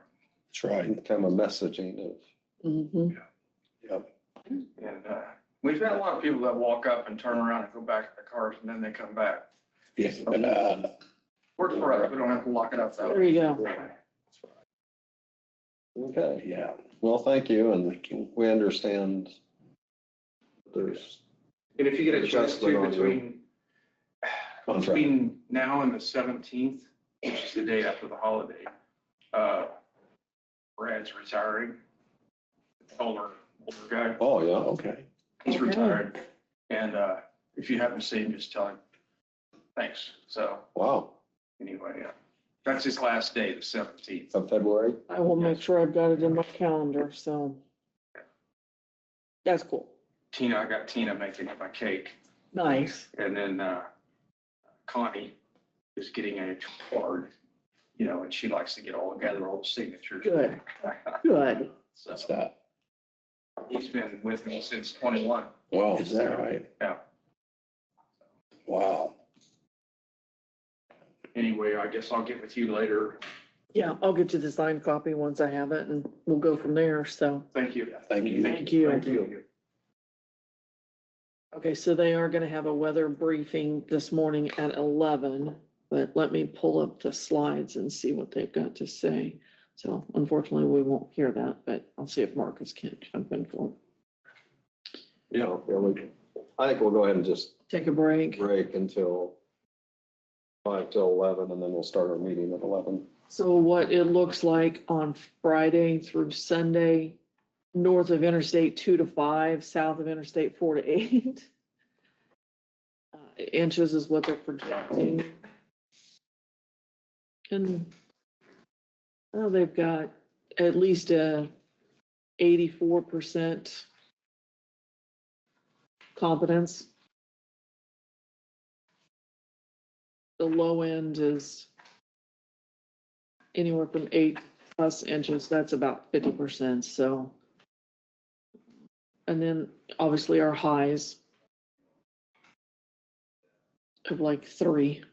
that's right. Kind of a messaging of, Mhm. Yep. And we've had a lot of people that walk up and turn around and go back to their cars and then they come back. Yeah. Works for us, we don't have to lock it up that There way. you go. okay. Yeah. Well, thank you. And we understand there's And if you get a chance Adjustment to on your contract. between now and the 17th, which is the day after the holiday, Brad's retiring. Older guy. Oh, yeah. Okay. He's retired. And if you happen to see him, just tell him, thanks. So Wow. anyway, that's his last day, the 17th. Of February? I will make sure I've got it in my calendar, so. That's cool. I got Tina making my cake. Nice. And then Connie is getting a card, and she likes to get all together, all the signatures. Good. Good. So That's that. he's been with me since 21. Wow, is that right? Yeah. Wow. Anyway, I guess I'll get with you later. Yeah, I'll get you the signed copy once I have it and we'll go from there, so. Thank you. Thank you. Thank you. Thank you. Okay, so they are gonna have a weather briefing this morning at 11, but let me pull up the slides and see what they've got to say. So unfortunately, we won't hear that, but I'll see if Marcus can jump in for it. Yeah, I think we'll go ahead and just Take a break. break until 5 till 11, and then we'll start our meeting at 11. So what it looks like on Friday through Sunday, north of Interstate 2 to 5, south of Interstate 4 to 8. Inches is what they're projecting. And well, they've got at least a 84% confidence. The low end is anywhere from 8+ inches. That's about 50%. So, and then obviously our highs of like 3.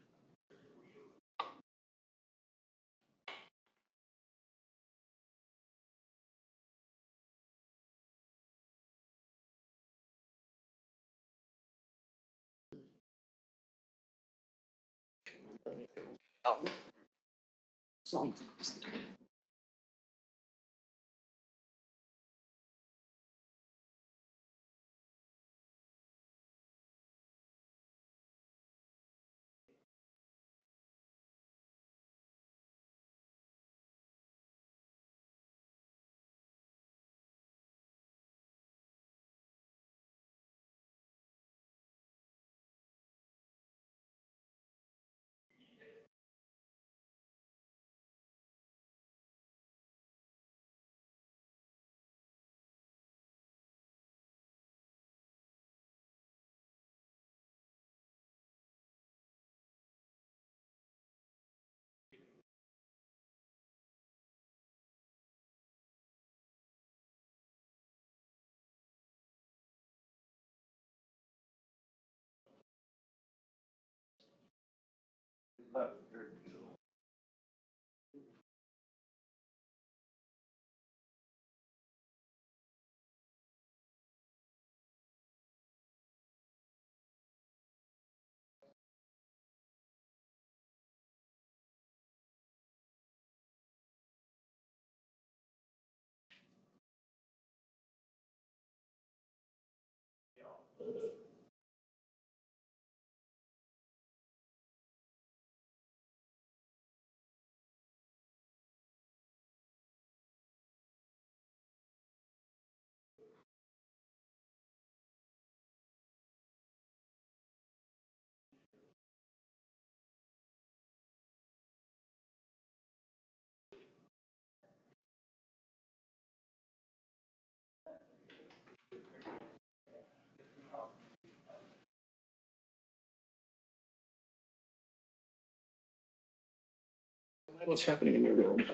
What's happening in your room?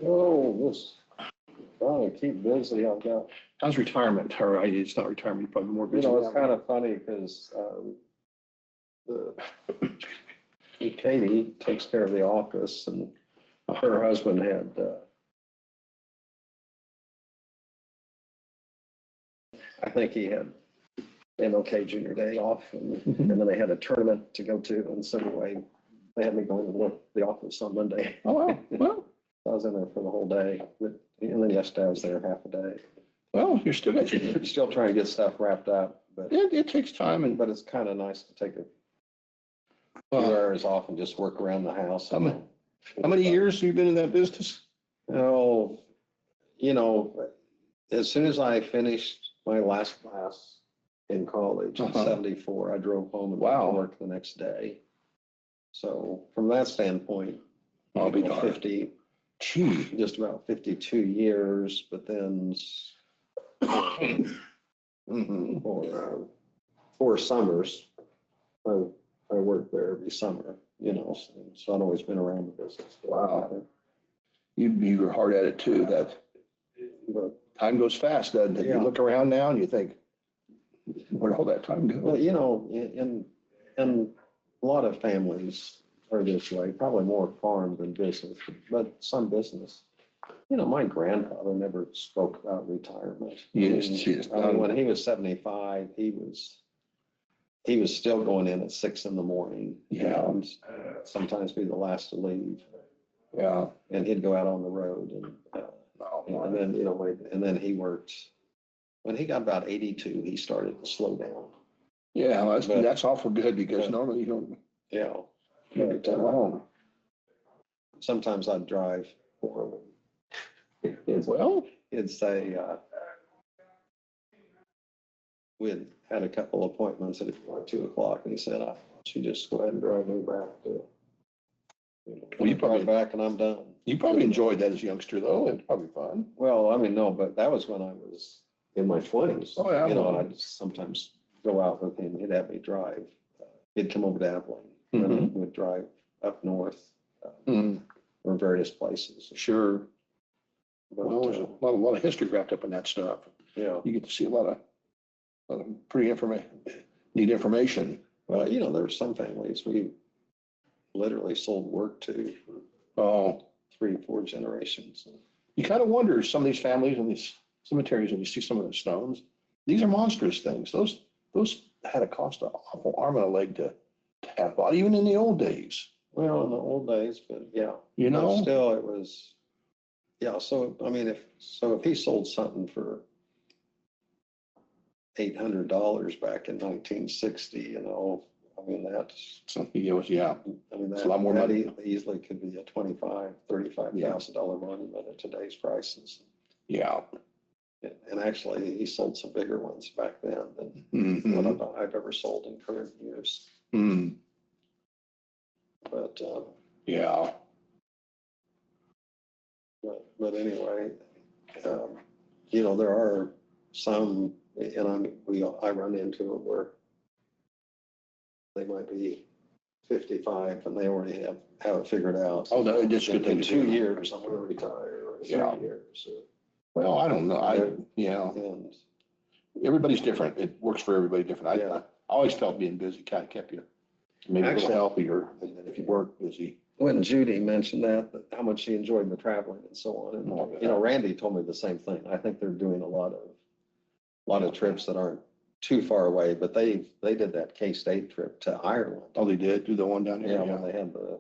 Oh, this, trying to keep busy. I've got, How's retirement? Or it's not retirement, you're probably more busy. it's kind of funny because Katie takes care of the office, and her husband had I think he had MLK Junior Day off, and then they had a tournament to go to, and so anyway, they had me going to the office on Monday. Oh, wow. Well, I was in there for the whole day, and then yesterday I was there half a day. well, you're still, Still trying to get stuff wrapped up, but it takes time and, but it's kind of nice to take a few well, hours off and just work around the house. I'm How many years have you been in that business? Oh, you know, as soon as I finished my last class in college in Uh-huh. 74, I drove home and went to Wow. work the next day. So from that standpoint, I'll be darned. 50, Gee. just about 52 years, but then Mhm. for 4 summers, I worked there every summer, so I'd always been around the business. Wow. You were hard at it too. That But, time goes fast, doesn't it? You Yeah. look around now and you think, where'd all that time well, go? in a lot of families are this way, probably more farm than business, but some business. My grandfather never spoke about retirement. When he was 75, he was still going in at 6 a.m. Yeah. And sometimes be the last to leave, Yeah. and he'd go out on the road Oh, and then, and then he worked, when he got about 82, he started to slow down. yeah, But- that's awful good because but- normally you don't Yeah. get that long. Sometimes I'd drive for him. Well, He'd say, we'd had a couple appointments at 2 o'clock, and he said, "I want you just go ahead and drive me back to, Well, you probably- drive back and I'm done." you probably enjoyed that as a youngster though. It's probably fun. Well, no, but that was when I was in my 20s. Oh, yeah. I'd sometimes go out with him. He'd have me drive. He'd come over to Abilene, Mhm. and we'd drive up north, Mm, or various places. sure. But, Well, there's a lot of history wrapped up in that stuff. yeah, You get to see a lot of pretty neat information. well, there were some families we literally sold work to for Oh, 3, 4 generations. you kind of wonder, some of these families and these cemeteries, and you see some of the stones, these are monstrous things. Those had to cost an awful arm and a leg to have bought, even in the old days. Well, in the old days, but yeah. You But know? still, it was, yeah, so, if he sold something for $800 back in 1960, that's, So it was, yeah. that. It's a lot more that money. Easily could be a $35,000 monument at today's prices. Yeah. And actually, he sold some bigger ones back then than Mhm. what I've ever sold in current years. Mm, But, yeah. but anyway, there are some, and I run into them where they might be 55 and they already have it figured out. Oh, no, it's good In thing to 2 do. years, I'm going to retire, or 3 Yeah. years. Well, I don't know. Yeah, And, everybody's different. It works for everybody different. Yeah. I always felt being busy kind of kept you maybe a little Actually- healthier than if you weren't busy. when Judy mentioned that how much she enjoyed the traveling and so on, Oh, and, yeah. Randy told me the same thing. I think they're doing a lot of trips that aren't too far away, but they did that K-State trip to Ireland. Oh, they did do the one down Yeah, there? when they had the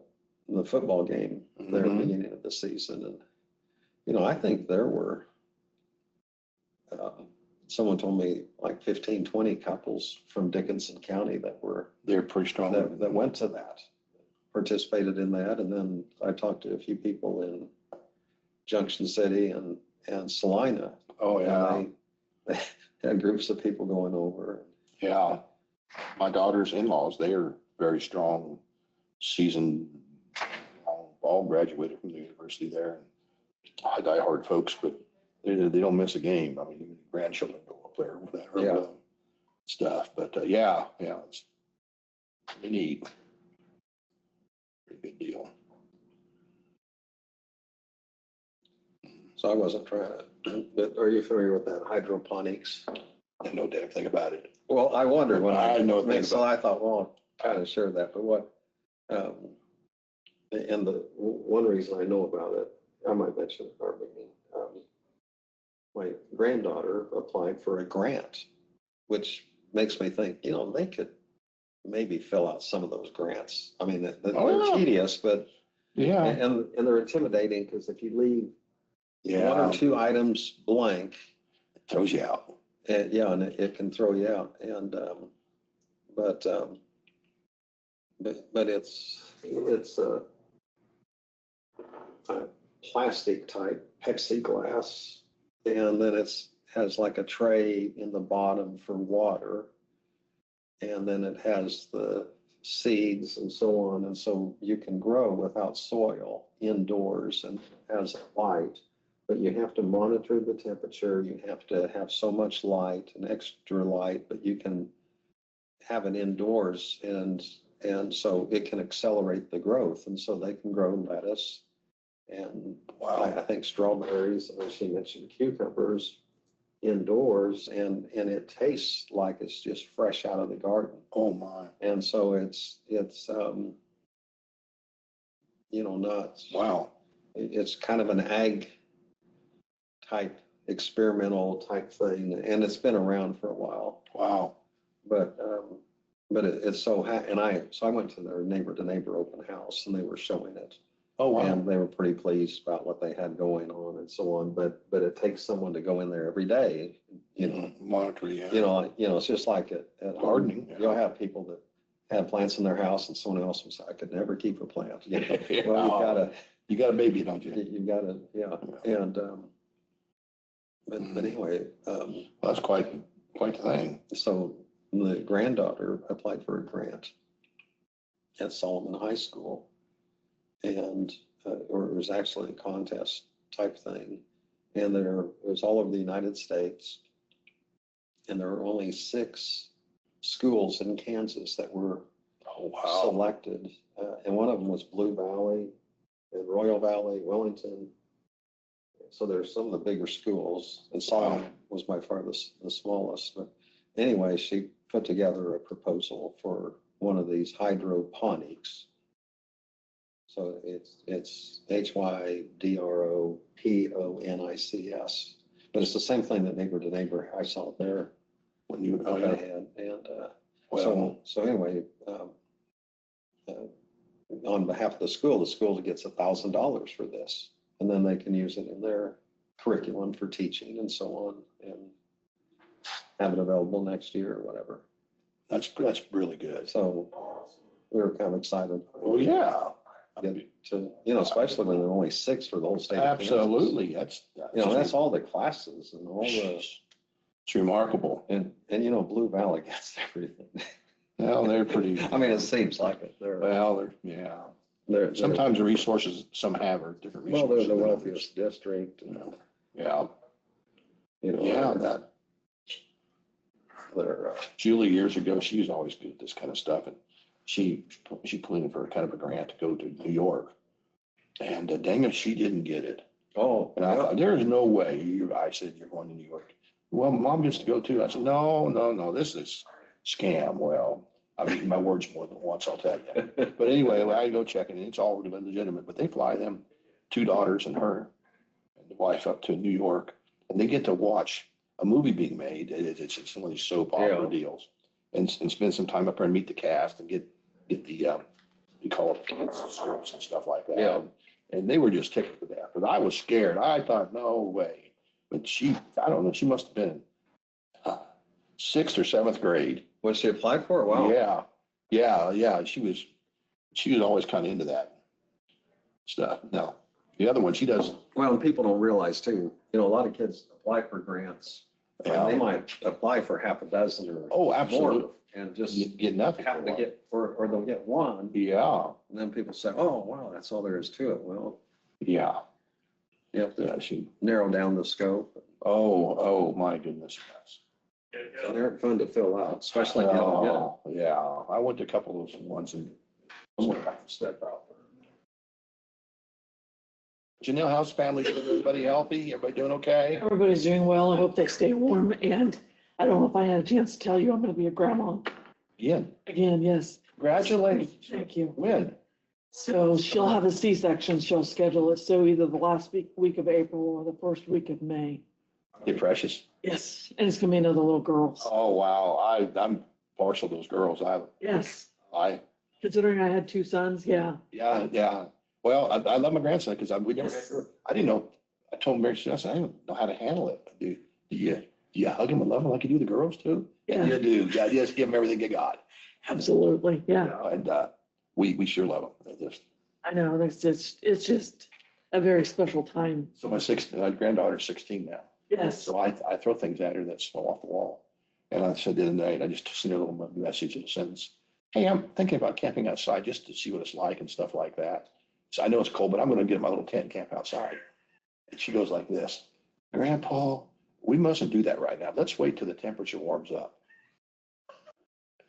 football game there at the Mhm. beginning of the season. And, I think there were, someone told me like 15, 20 couples from Dickinson County that They're pretty strong. went to that, participated in that. And then I talked to a few people in Junction City and Salina. Oh, yeah. And they had groups of people going over. Yeah. My daughter's in-laws, they are very strong, seasoned, all graduated from the university there. Die-hard folks, but they don't miss a game. I mean, even grandchildren go up there with that Yeah. stuff. But yeah, it's pretty neat. Pretty good deal. So I wasn't trying to, but are you familiar with that hydroponics? I didn't know damn thing about it. Well, I wondered when I didn't know a thing so about I thought, well, I'll kind of share that, but and the one reason I know about it, I might mention it, or my granddaughter applied for a grant, which makes me think, they could maybe fill out some of those grants. I mean, they're Oh, yeah. tedious, but, Yeah. and they're intimidating, because if you leave one or two items blank, It throws you out. and it can throw you out. And, but it's plastic type plexiglass. And then has like a tray in the bottom for water. And then it has the seeds and so on. And so you can grow without soil indoors and has light. But you have to monitor the temperature. You have to have so much light and extra light, but you can have it indoors and so it can accelerate the growth. And so they can grow lettuce and I think strawberries, and as she mentioned, cucumbers indoors and it tastes like it's just fresh out of the garden. Oh my. And so it's nuts. Wow. It's kind of an ag type experimental type thing, and it's been around for a while. Wow. But it's so I went to their neighbor to neighbor open house and they were showing it. Oh, wow. And they were pretty pleased about what they had going on and so on. But it takes someone to go in there every day, Monitor, yeah. It's just like at Gardening, yeah. You'll have people that have plants in their house and someone else will say, I could never keep a plant. Yeah. Well, you got a baby, don't you? you gotta, yeah. And, but anyway, That's quite the thing. so the granddaughter applied for a grant at Solomon High School. And, or it was actually a contest type thing. And it was all over the United States. And there were only 6 schools in Kansas that were selected. And one of them was Blue Valley and Royal Valley, Wellington. So there's some of the bigger schools, and Solomon was by far the smallest. But anyway, she put together a proposal for one of these hydroponics. So it's HYDROPONICS, but it's the same thing that neighbor to neighbor I saw there when you had. And so anyway, on behalf of the school gets $1,000 for this, and then they can use it in their curriculum for teaching and so on, and have it available next year or whatever. That's really good. So we were kind of excited. Oh, yeah. To, especially when there are only 6 for the whole state. Absolutely. That's all the classes and all the. It's remarkable. And Blue Valley gets everything. Well, they're pretty. I mean, it seems like it. They're Sometimes the resources some have are different resources. Well, they're the wealthiest district. Yeah. They're, Julie, years ago, she was always good at this kind of stuff. And she put in for kind of a grant to go to New York. And dang it, she didn't get it. Oh. And I thought, there is no way. I said, you're going to New York. Well, Mom gets to go too. I said, no, this is scam. Well, I've eaten my words more than once, I'll tell you. But anyway, I go check it, and it's all legitimate. But they fly them 2 daughters and her and the wife up to New York, and they get to watch a movie being made. It's one of these soap opera deals, and spend some time up there and meet the cast and get the you call it service and stuff like that. Yeah. And they were just tickled to death. But I was scared. I thought, no way. But I don't know, she must have been 6th or 7th grade. Was she applied for it? Wow. Yeah. She was always kind of into that stuff. No, the other one, she does. Well, and people don't realize too, a lot of kids apply for grants. Yeah. They might apply for half a dozen or absolutely. more and just get nothing. Happen to get, or they'll get one. Yeah. And then people say, oh, wow, that's all there is to it. Well, yeah. You have to narrow down the scope. Oh, my goodness. And they're fun to fill out, especially. Yeah. I went to a couple of those ones and step out. Janelle, how's family? Everybody healthy? Everybody doing okay? Everybody's doing well. I hope they stay warm. And I don't know if I had a chance to tell you, I'm going to be a grandma. Again, yes. Congratulations. Thank you. When? So she'll have a C-section. She'll schedule it. So either the last week of April or the first week of May. You're precious. Yes. And it's going to be another little girl. Oh, wow. I'm partial to those girls. Yes. Considering I had 2 sons, yeah. Yeah. Well, I love my grandson because I didn't know. I told Mary, I said, I don't know how to handle it. Do you hug him and love him like you do the girls too? Yeah. You do. Yeah, just give them everything you got. Absolutely. Yeah. And we sure love them. I know. It's just a very special time. So my granddaughter's 16 now. Yes. So I throw things at her that's off the wall. And I said the other night, I just sent her a little message in a sentence. Hey, I'm thinking about camping outside just to see what it's like and stuff like that. So I know it's cold, but I'm going to get my little tent and camp outside. And she goes like this, Grandpa, we mustn't do that right now. Let's wait till the temperature warms up.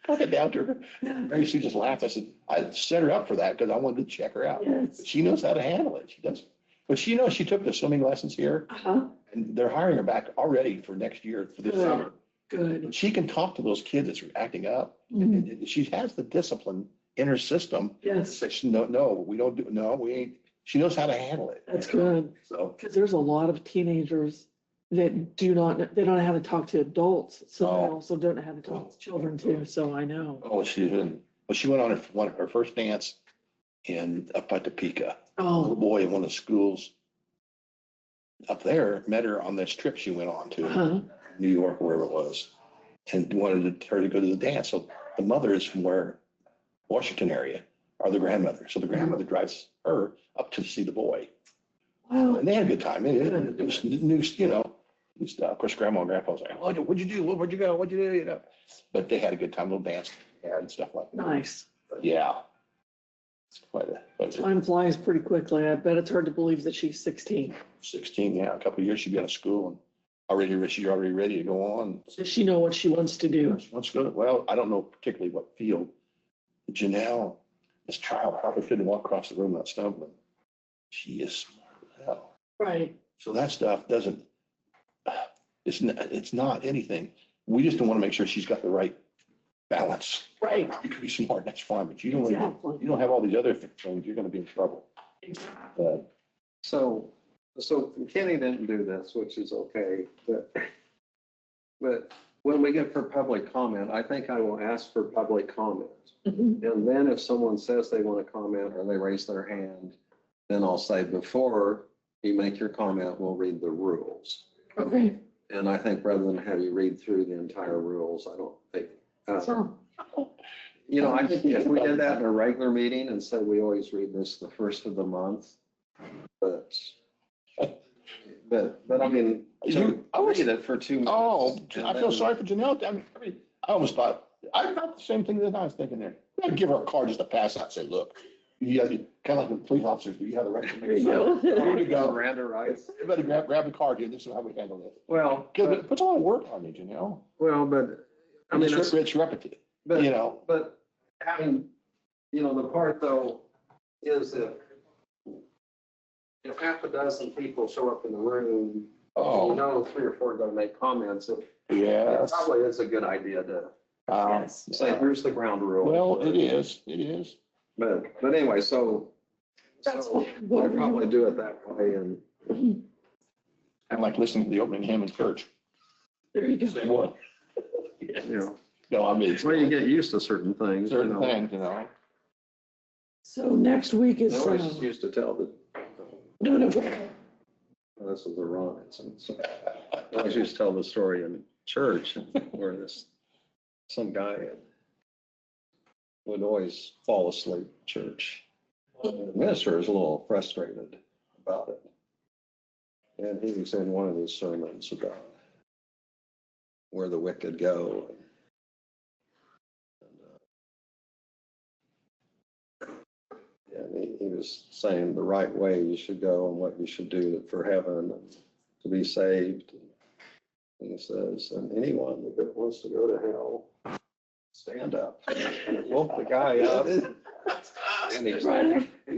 I got down to her. Mary Sue just laughed. I said, I set her up for that because I wanted to check her out. Yes. She knows how to handle it. She does. But she knows she took the swimming lessons here Uh-huh. and they're hiring her back already for next year, for this Good. summer. Good. She can talk to those kids that's acting up. Mhm. And she has the discipline in her system. Yes, Says, no, we don't do, no, we ain't. She knows how to handle it. that's good. So, Because there's a lot of teenagers that they don't know how to talk to adults. So they Oh. also don't know how to talk to children too. So I know. she went on her first dance up at Topeka. A little Oh, boy in one of the schools up there met her on this trip she went on to. uh-huh. New York, wherever it was, and wanted her to go to the dance. So the mother is from Washington area, or the grandmother. So the grandmother drives her up to see the boy. Wow. And they had a good time. It was new, new stuff. Of course, grandma and grandpa was like, what'd you do? Where'd you go? What'd you do? But they had a good time, little dance and stuff like that. Nice. But yeah. It's quite Time flies pretty quickly. I bet it's hard to believe that she's 16. 16, yeah. A couple of years she'd be out of school and she's already ready to go on. Does she know what she wants to do? What's good? Well, I don't know particularly what field. Janelle, this child probably shouldn't walk across the room without stumbling. She is smart as hell. Right. So that stuff it's not anything. We just don't want to make sure she's got the right balance. Right. You can be smart, that's fine, but you Exactly. don't have all these other things, you're going to be in trouble. So Kenny didn't do this, which is okay, but when we get for public comment, I think I will ask for public comment. Mhm. And then if someone says they want to comment or they raise their hand, then I'll say, before you make your comment, we'll read the rules. Okay. And I think rather than have you read through the entire rules, I don't think, So, I think if we did that in a regular meeting and said we always read this the first of the month, but I mean, I was- read it for 2 minutes. Oh, and I feel then- sorry for Janelle. I almost thought, I thought the same thing that I was thinking there. I'd give her a card just to pass out and say, look, you have, kind of like the police officers, do you have the right to there you make go. Here you go. Miranda rights. Everybody grab the card here. This is how we handle this. Well, Because it puts a lot of work on you, Janelle. but I mean, It's repetitive, but but having, the part though is if half a dozen people show up in the room, oh, 3 or 4 are going to make comments. It yes. probably is a good idea to Yes. say, here's the ground rule. Well, it is. But anyway, so That's we'll whatever you probably want. do it that way. And Kind of like listening to the opening hymn in church. There you Say go. what? No, I mean, it's well, you get used to certain things. certain you know. things. So next week is, I always just used to tell the, no, this is the wrong instance. I always used to tell the story in church where some guy would always fall asleep in church. The minister was a little frustrated about it. And he was in one of his sermons about where the wicked go. And he was saying the right way you should go and what you should do for heaven and to be saved. And he says, and anyone that wants to go to hell, stand up. And it woke the guy up. And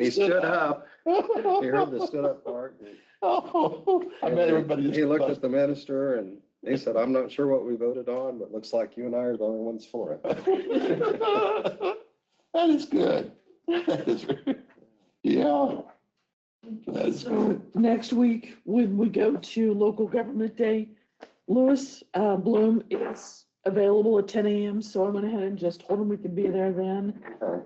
he stood up. He heard the stood up part. I bet everybody. He looked at the minister and he said, I'm not sure what we voted on, but looks like you and I are the only ones for it. That is good. That is, yeah. That's so next week, when we go to local government day, Louis Bloom is available at 10 a.m. So I went ahead and just told him we could be there then.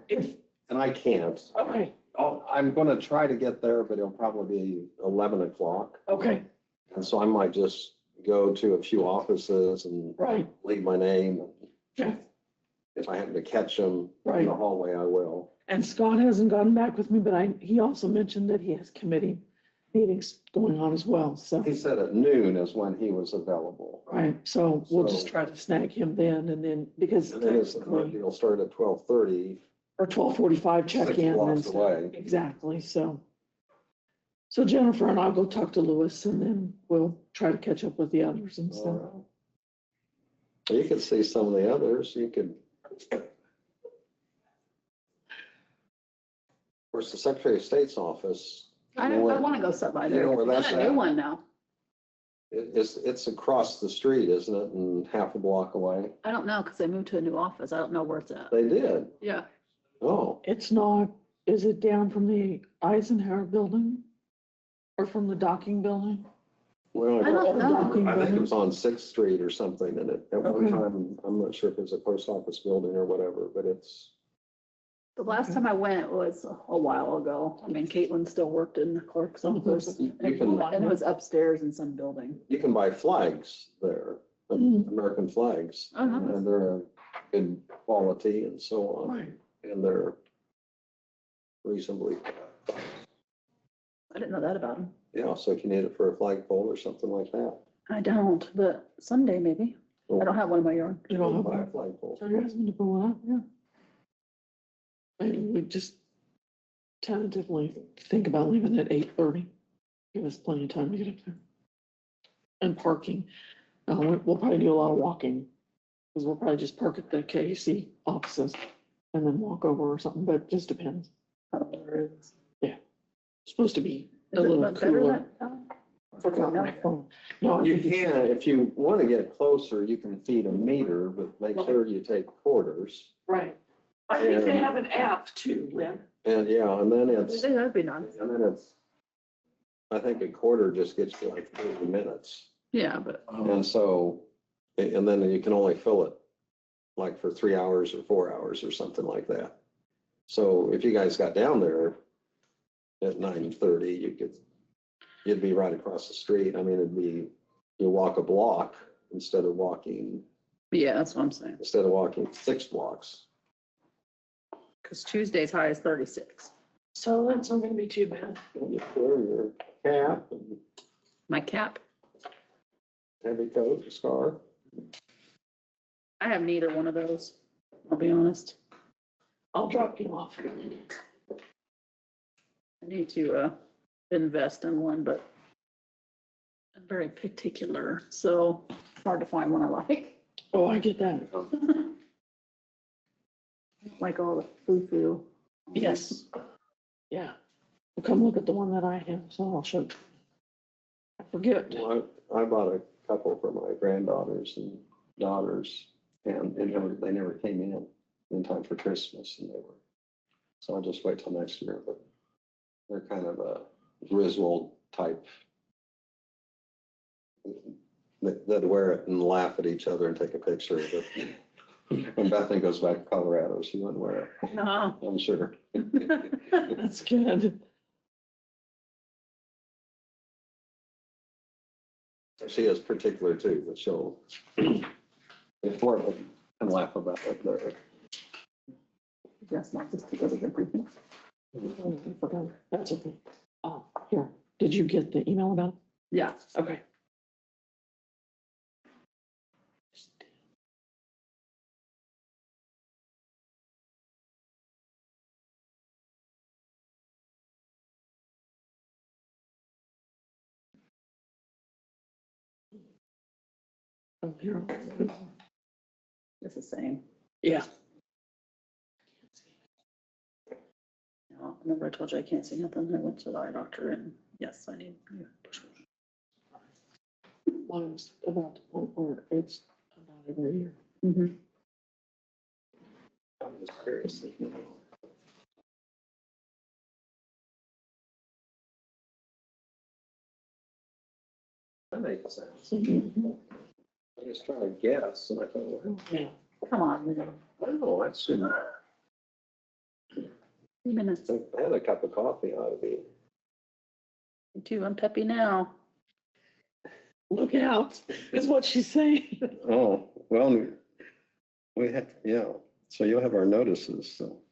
And I can't. Okay, I'm going to try to get there, but it'll probably be 11 o'clock. okay, And so I might just go to a few offices and right, leave my name. yeah, If I happen to catch them in right. the hallway, I will. And Scott hasn't gotten back with me, but he also mentioned that he has committee meetings going on as well, so. He said at noon is when he was available. Right, so we'll just So- try to snag him then, and then, because And then his he'll start at 12:30, or 12:45 check 6 in and blocks stuff. away. Exactly, so. So Jennifer and I'll go talk to Lewis, and then we'll try to catch up with the others and All stuff. right. You could see some of the others, you could. Of course, the Secretary of State's office, I want to go sit by You there. know where that's There's a new at? one now. it's across the street, isn't it, and half a block away? I don't know, because they moved to a new office. I don't know where it's at. They did, Yeah. oh, It's not, is it down from the Eisenhower building? Or from the docking building? well, I don't know. Docking I think it building? was on Sixth Street or something, and at one Okay. time, I'm not sure if it was a post office building or whatever, but it's, The last time I went was a while ago. I mean, Caitlin still worked in the clerk's office. You And can- it was upstairs in some building. you can buy flags there, American flags. Oh, nice. And they're a good quality and so on, Right. and they're reasonably, I didn't know that about them. yeah, so if you need it for a flagpole or something like that. I don't, but someday maybe. I don't have one in my yard. You don't have Buy a one? flagpole. Tell your husband to pull one up, yeah. Maybe we just tentatively think about leaving at 8:30. Give us plenty of time to get up there. And parking. We'll probably do a lot of walking. Because we'll probably just park at the KAC offices and then walk over or something, but it just depends. Yeah. It's supposed to be a Is it little much better cooler. that time? I forgot my phone. No, I You think it's- can, if you want to get closer, you can feed a meter, but make sure you take quarters. Right. I think they have an app too, Lynn. And yeah, and then it's, That'd be nice. and then it's, I think a quarter just gets you like 30 minutes. Yeah, but And so, and then you can only fill it like for 3 hours or 4 hours or something like that. So if you guys got down there at 9:30, you'd be right across the street. I mean, you walk a block instead of walking yeah, that's what I'm saying. 6 blocks. Because Tuesday's high is 36. So that's not gonna be too bad. You wear your cap and My cap, heavy coat, scarf. I have neither one of those. I'll be honest. I'll drop you off. I need to invest in one, but I'm very particular, so it's hard to find one I like. Oh, I get that. Like all the foo-foo. Yes. Yeah. Well, come look at the one that I have, so I'll show you. I forget. Well, I bought a couple for my granddaughters and daughters, and they never came in time for Christmas, and so I'll just wait till next year, but they're kind of a Griswold type. They'd wear it and laugh at each other and take a picture, but when Bethany goes back to Colorado, she wouldn't wear it, No. I'm sure. That's good. She is particular too, but she'll, if Florida can laugh about it there. Yes, not just because of everything. Oh, I forgot. That's okay. Oh, here. Did you get the email about it? Yeah. Okay. Oh, here. It's the same. Yeah. No, remember I told you I can't see nothing. I went to the eye doctor and yes, I need. Mine's about the point where it's about every year. Mhm. I'm just curious. That makes sense. Mhm. I was trying to guess, and I thought, well, Yeah. Come on, man. I don't know, that's, I 2 minutes. had a cup of coffee, ought to be. Me too. I'm peppy now. Look out, is what she's saying. Oh, well, we had, yeah, so you'll have our notices, so.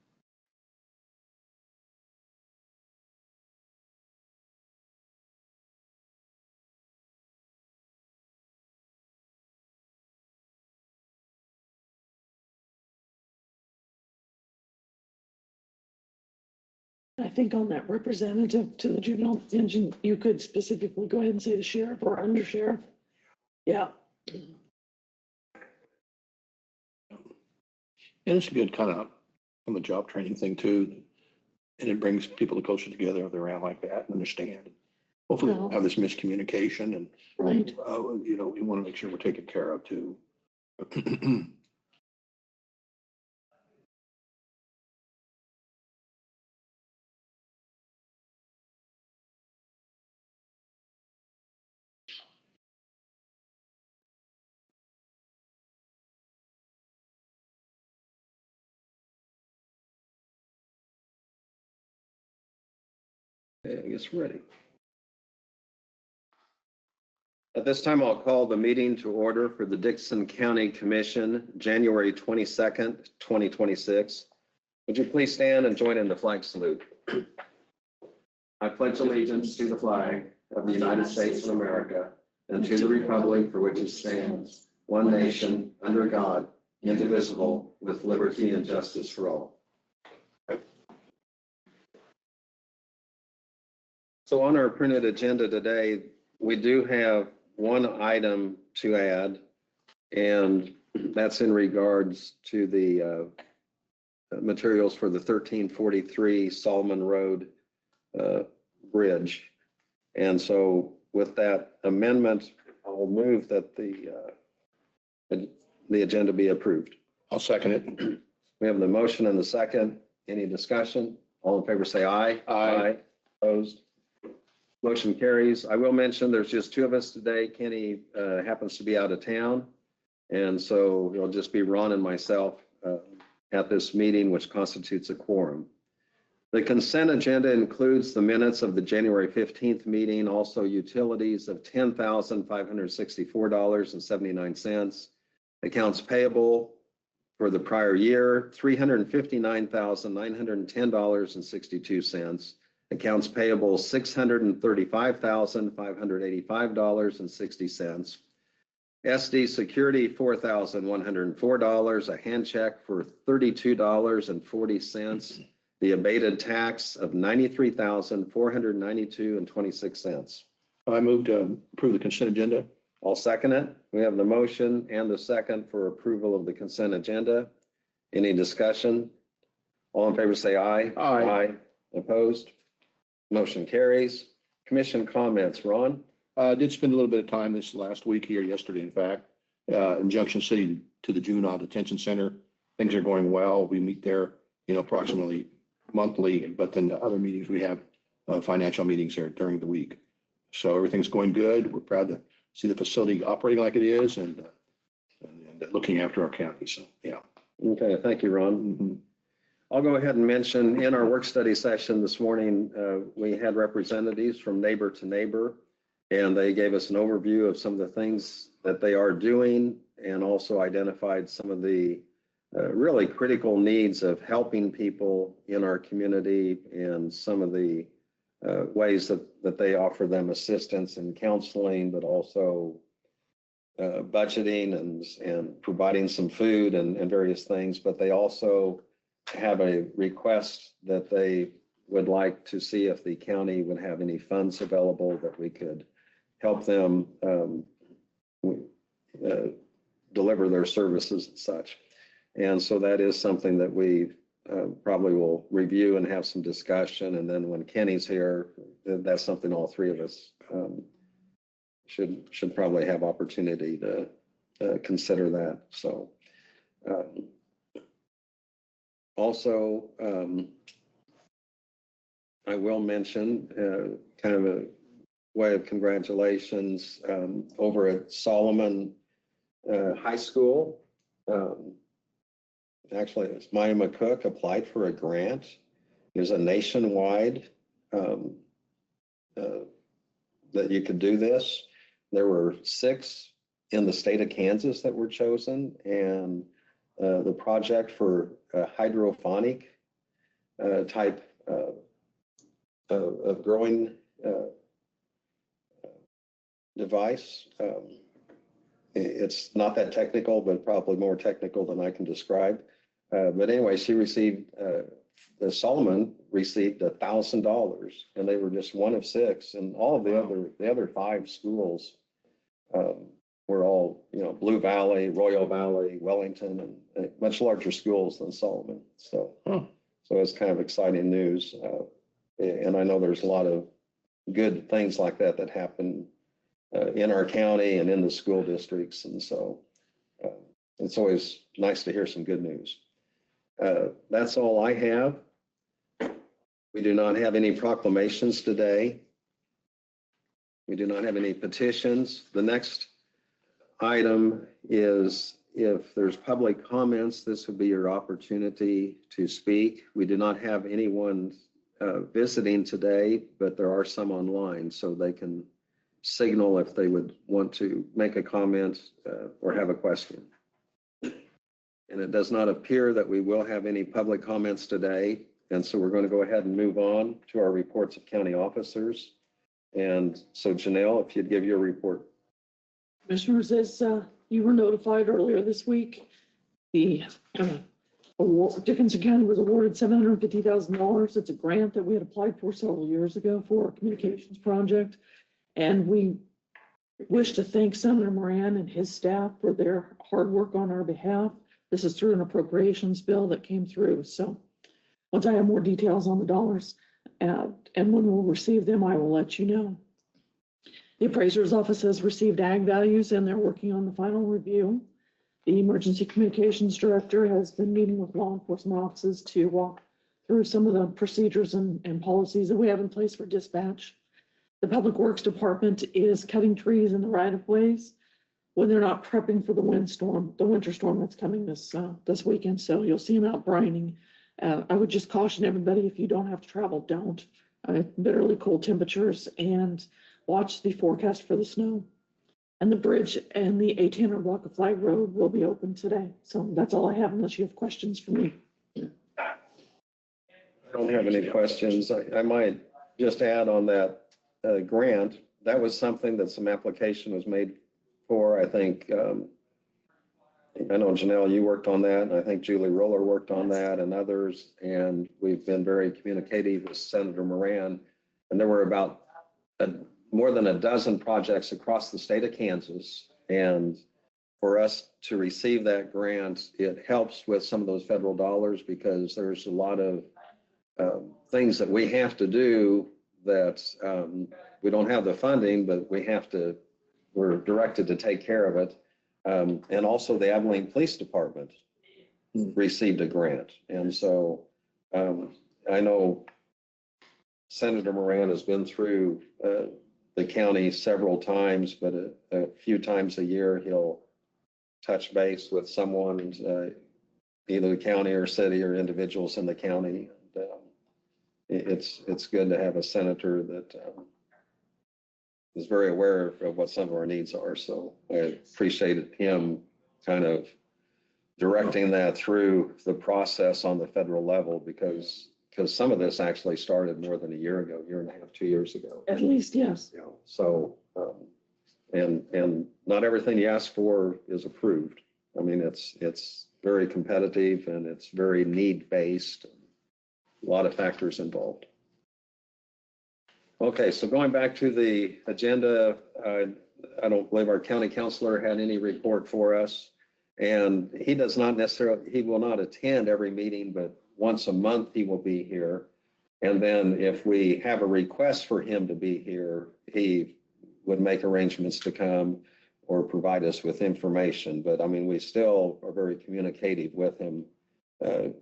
I think on that representative to the juvenile detention, you could specifically go ahead and say the sheriff or under sheriff. Yeah. And it's a good kind of, from a job training thing too. And it brings people closer together if they're around like that and understand. Hopefully we won't have this miscommunication and, Right. you know, we want to make sure we're taken care of too. Okay, I guess we're ready. At this time, I'll call the meeting to order for the Dickinson County Commission, January 22nd, 2026. Would you please stand and join in the flag salute? I pledge allegiance to the flag of the United States of America and to the republic for which it stands, one nation, under God, indivisible, with liberty and justice for all. So on our printed agenda today, we do have one item to add, and that's in regards to the materials for the 1343 Solomon Road Bridge. And so with that amendment, I'll move that the agenda be approved. I'll second it. We have the motion and the second. Any discussion? All in favor, say aye. Aye. Opposed? Motion carries. I will mention there's just two of us today. Kenny happens to be out of town. And so it'll just be Ron and myself at this meeting, which constitutes a quorum. The consent agenda includes the minutes of the January 15th meeting, also utilities of $10,564.79, accounts payable for the prior year, $359,910.62, accounts payable $635,585.60, SD security $4,104, a hand check for $32.40, the abated tax of $93,492.26. I move to approve the consent agenda. I'll second it. We have the motion and the second for approval of the consent agenda. Any discussion? All in favor, say aye. Aye. Opposed? Motion carries. Commission comments, Ron? I did spend a little bit of time this last week here, yesterday, in fact, in Junction City to the Juvenile Detention Center. Things are going well. We meet there, approximately monthly, but then the other meetings, we have financial meetings there during the week. So everything's going good. We're proud to see the facility operating like it is and looking after our county. So, yeah. Okay, thank you, Ron. Mm-hmm. I'll go ahead and mention in our work study session this morning, we had representatives from Neighbor to Neighbor, and they gave us an overview of some of the things that they are doing and also identified some of the really critical needs of helping people in our community and some of the ways that they offer them assistance and counseling, but also budgeting and providing some food and various things. But they also have a request that they would like to see if the county would have any funds available that we could help them deliver their services and such. And so that is something that we probably will review and have some discussion. And then when Kenny's here, that's something all three of us should probably have opportunity to consider that. So also, I will mention kind of a way of congratulations over at Solomon High School. Actually, it's Maya McCook applied for a grant. There's a nationwide that you could do this. There were 6 in the state of Kansas that were chosen, and the project for a hydroponic type of growing device. It's not that technical, but probably more technical than I can describe. But anyway, she received, Solomon received $1,000, and they were just one of six, and all of the other five schools were all, Blue Valley, Royal Valley, Wellington, and much larger schools than Solomon. So, so it's kind of exciting news. And I know there's a lot of good things like that that happen in our county and in the school districts. And so it's always nice to hear some good news. That's all I have. We do not have any proclamations today. We do not have any petitions. The next item is if there's public comments, this would be your opportunity to speak. We do not have anyone visiting today, but there are some online, so they can signal if they would want to make a comment or have a question. And it does not appear that we will have any public comments today. And so we're going to go ahead and move on to our reports of county officers. And so Janelle, if you'd give your report. Commissioners, as you were notified earlier this week, the Dickinson County was awarded $750,000. It's a grant that we had applied for several years ago for a communications project. And we wish to thank Senator Moran and his staff for their hard work on our behalf. This is through an appropriations bill that came through. So once I have more details on the dollars and when we'll receive them, I will let you know. The appraiser's office has received ag values and they're working on the final review. The emergency communications director has been meeting with law enforcement offices to walk through some of the procedures and policies that we have in place for dispatch. The Public Works Department is cutting trees in the right-of-ways when they're not prepping for the winter storm that's coming this weekend. So you'll see them out brining. I would just caution everybody, if you don't have to travel, don't. Bitterly cold temperatures, and watch the forecast for the snow. And the bridge and the 800 block of Flag Road will be open today. So that's all I have, unless you have questions for me. I don't have any questions. I might just add on that grant. That was something that some application was made for. I think, I know Janelle, you worked on that, and I think Julie Roller worked on that, and others. And we've been very communicative with Senator Moran. And there were about more than a dozen projects across the state of Kansas. And for us to receive that grant, it helps with some of those federal dollars, because there's a lot of things that we have to do that we don't have the funding, but we're directed to take care of it. And also the Abilene Police Department received a grant. And so I know Senator Moran has been through the county several times, but a few times a year he'll touch base with someone, either the county or city or individuals in the county. It's good to have a senator that is very aware of what some of our needs are. So I appreciated him kind of directing that through the process on the federal level, because some of this actually started more than a year ago, year and a half, 2 years ago. At least, yes. So, and not everything you ask for is approved. I mean, it's very competitive and it's very need-based. A lot of factors involved. Okay, so going back to the agenda, I don't believe our county counselor had any report for us. And he will not attend every meeting, but once a month he will be here. And then if we have a request for him to be here, he would make arrangements to come or provide us with information. But I mean, we still are very communicative with him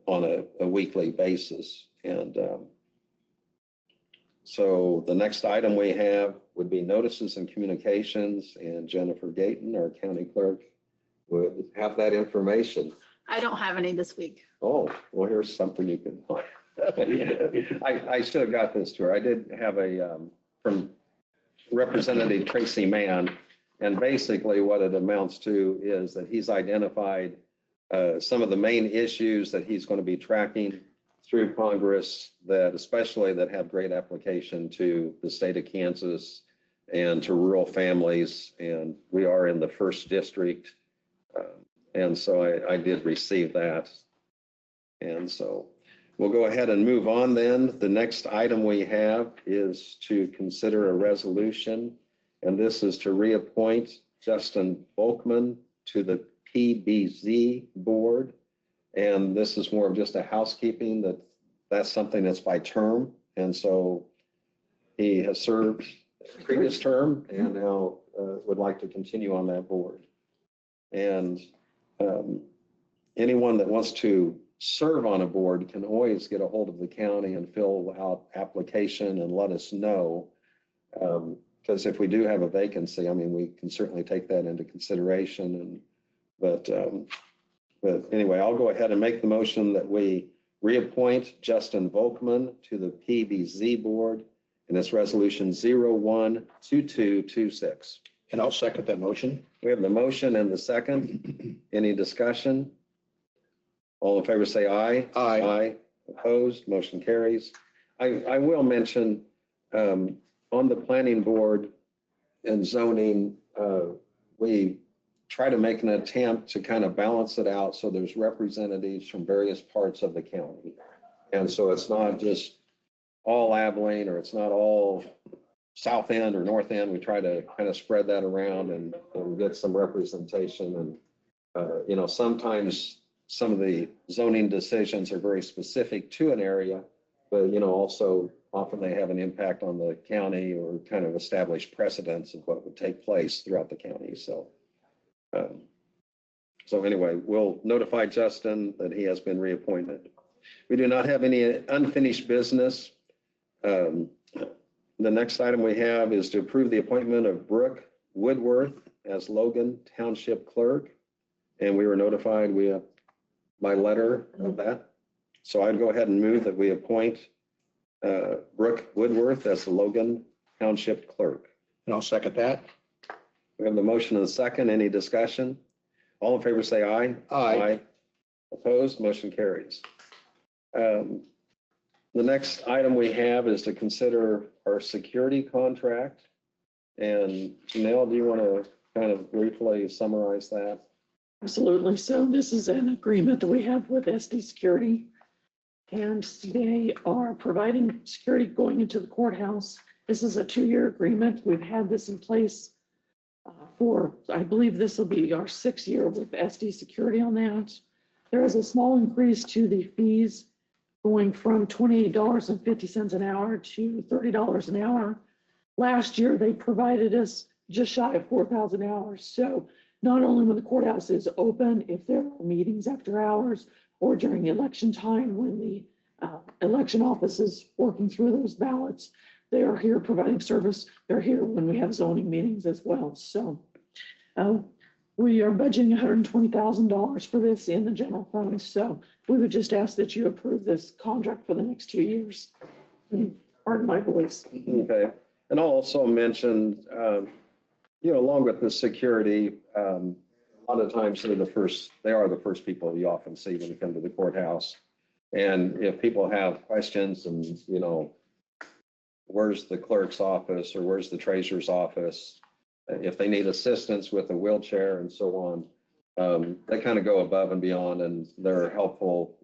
on a weekly basis. And so the next item we have would be notices and communications, and Jennifer Gayton, our county clerk, would have that information. I don't have any this week. Oh, well, here's something you can find. I should have got this to her. I did have from Representative Tracy Mann, and basically what it amounts to is that he's identified some of the main issues that he's going to be tracking through Congress, that especially that have great application to the state of Kansas and to rural families. And we are in the 1st district. And so I did receive that. And so We'll go ahead and move on then. The next item we have is to consider a resolution, and this is to reappoint Justin Volkman to the PBZ board. And this is more of just a housekeeping that's something that's by term. And so he has served the previous term and now would like to continue on that board. And anyone that wants to serve on a board can always get a hold of the county and fill out application and let us know. Because if we do have a vacancy, I mean, we can certainly take that into consideration. But anyway, I'll go ahead and make the motion that we reappoint Justin Volkman to the PBZ board, and it's resolution 012226. And I'll second that motion. We have the motion and the second. Any discussion? All in favor say aye. Aye. Aye. Opposed, motion carries. I will mention, on the planning board and zoning, we try to make an attempt to kind of balance it out so there's representatives from various parts of the county. And so it's not just all Abilene, or it's not all South End or North End. We try to kind of spread that around and get some representation. And, sometimes some of the zoning decisions are very specific to an area, but, also often they have an impact on the county or kind of establish precedents of what would take place throughout the county. So anyway, we'll notify Justin that he has been reappointed. We do not have any unfinished business. The next item we have is to approve the appointment of Brooke Woodworth as Logan Township Clerk. And we were notified by letter of that. So I'd go ahead and move that we appoint Brooke Woodworth as the Logan Township Clerk. And I'll second that. We have the motion and the second. Any discussion? All in favor say aye. Aye. Opposed, motion carries. The next item we have is to consider our security contract. And Janelle, do you want to kind of briefly summarize that? Absolutely. So this is an agreement that we have with SD Security, and they are providing security going into the courthouse. This is a 2-year agreement. We've had this in place I believe this will be our 6th year with SD Security on that. There is a small increase to the fees going from $28.50 an hour to $30 an hour. Last year, they provided us just shy of 4,000 hours. So not only when the courthouse is open, if there are meetings after hours or during election time when the election office is working through those ballots, they are here providing service. They're here when we have zoning meetings as well. So we are budgeting $120,000 for this in the general fund. So we would just ask that you approve this contract for the next 2 years. Pardon my voice. Okay. And I'll also mention, along with the security, a lot of times they are the first people you often see when you come to the courthouse. And if people have questions and, where's the clerk's office or where's the treasurer's office, if they need assistance with a wheelchair and so on, they kind of go above and beyond, and they're helpful.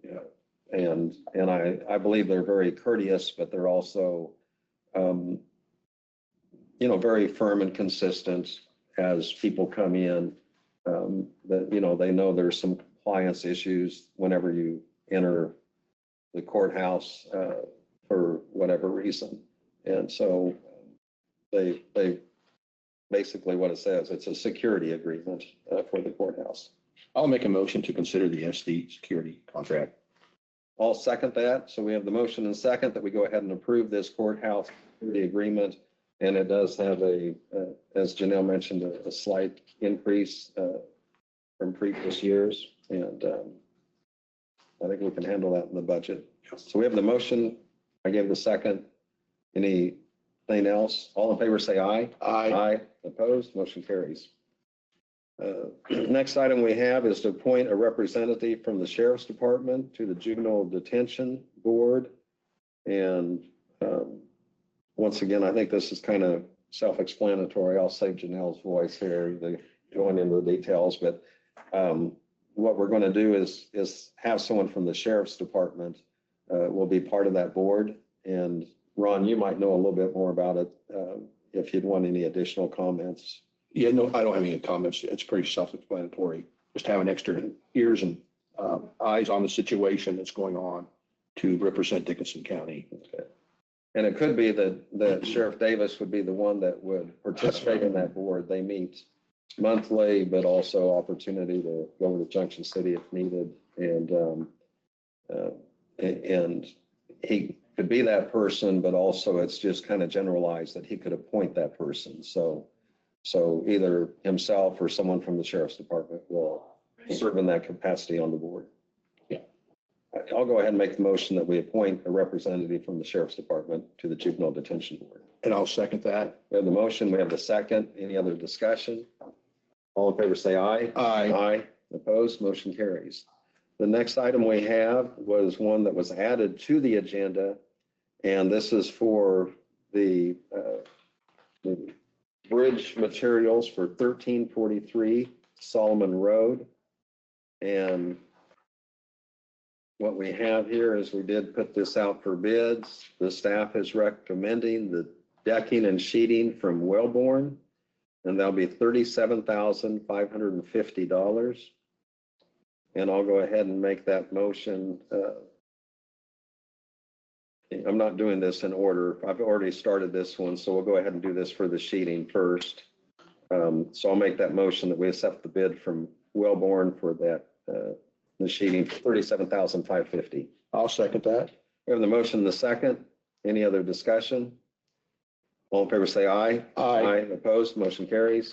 And I believe they're very courteous, but they're also, very firm and consistent as people come in. That, they know there's some compliance issues whenever you enter the courthouse for whatever reason. And so they basically what it says, it's a security agreement for the courthouse. I'll make a motion to consider the SD security contract. I'll second that. So we have the motion and second that we go ahead and approve this courthouse security agreement. And it does have as Janelle mentioned, a slight increase from previous years. And I think we can handle that in the budget. So we have the motion. I gave the second. Anything else? All in favor say aye. Aye. Aye. Opposed? Motion carries. Next item we have is to appoint a representative from the Sheriff's Department to the Juvenile Detention Board. And once again, I think this is kind of self-explanatory. I'll save Janelle's voice here, going into the details. But what we're going to do is have someone from the Sheriff's Department will be part of that board. And Ron, you might know a little bit more about it, if you'd want any additional comments. Yeah, no, I don't have any comments. It's pretty self-explanatory. Just having extra ears and eyes on the situation that's going on to represent Dickinson County. Okay. And it could be that Sheriff Davis would be the one that would participate in that board. They meet monthly, but also opportunity to go over to Junction City if needed. And he could be that person, but also it's just kind of generalized that he could appoint that person. So either himself or someone from the Sheriff's Department will serve in that capacity on the board. Yeah. I'll go ahead and make the motion that we appoint a representative from the Sheriff's Department to the Juvenile Detention Board. And I'll second that. We have the motion, we have the second. Any other discussion? All in favor, say aye. Aye. Aye. Opposed, motion carries. The next item we have was one that was added to the agenda, and this is for the bridge materials for 1343 Solomon Road. And what we have here is we did put this out for bids. The staff is recommending the decking and sheeting from Wellborn, and that'll be $37,550. And I'll go ahead and make that motion. I'm not doing this in order. I've already started this one, so we'll go ahead and do this for the sheeting first. So I'll make that motion that we accept the bid from Wellborn for that, the sheeting for $37,550. I'll second that. We have the motion and the second. Any other discussion? All in favor, say aye. Aye. Opposed, motion carries.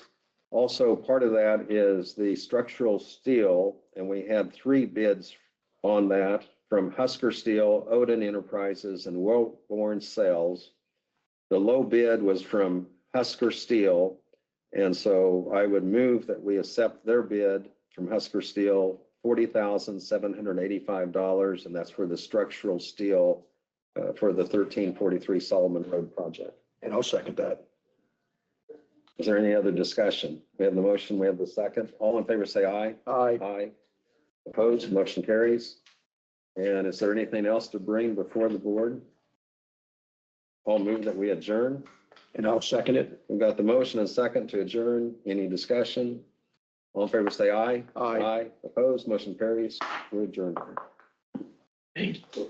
Also, part of that is the structural steel, and we had 3 bids on that from Husker Steel, Odin Enterprises, and Wellborn Sales. The low bid was from Husker Steel, and so I would move that we accept their bid from Husker Steel, $40,785, and that's for the structural steel for the 1343 Solomon Road project. And I'll second that. Is there any other discussion? We have the motion, we have the second. All in favor, say aye. Aye. Aye. Opposed, motion carries. And is there anything else to bring before the board? I'll move that we adjourn. And I'll second it. We've got the motion and second to adjourn. Any discussion? All in favor, say aye. Aye. Opposed, motion carries. We're adjourned. Thank you.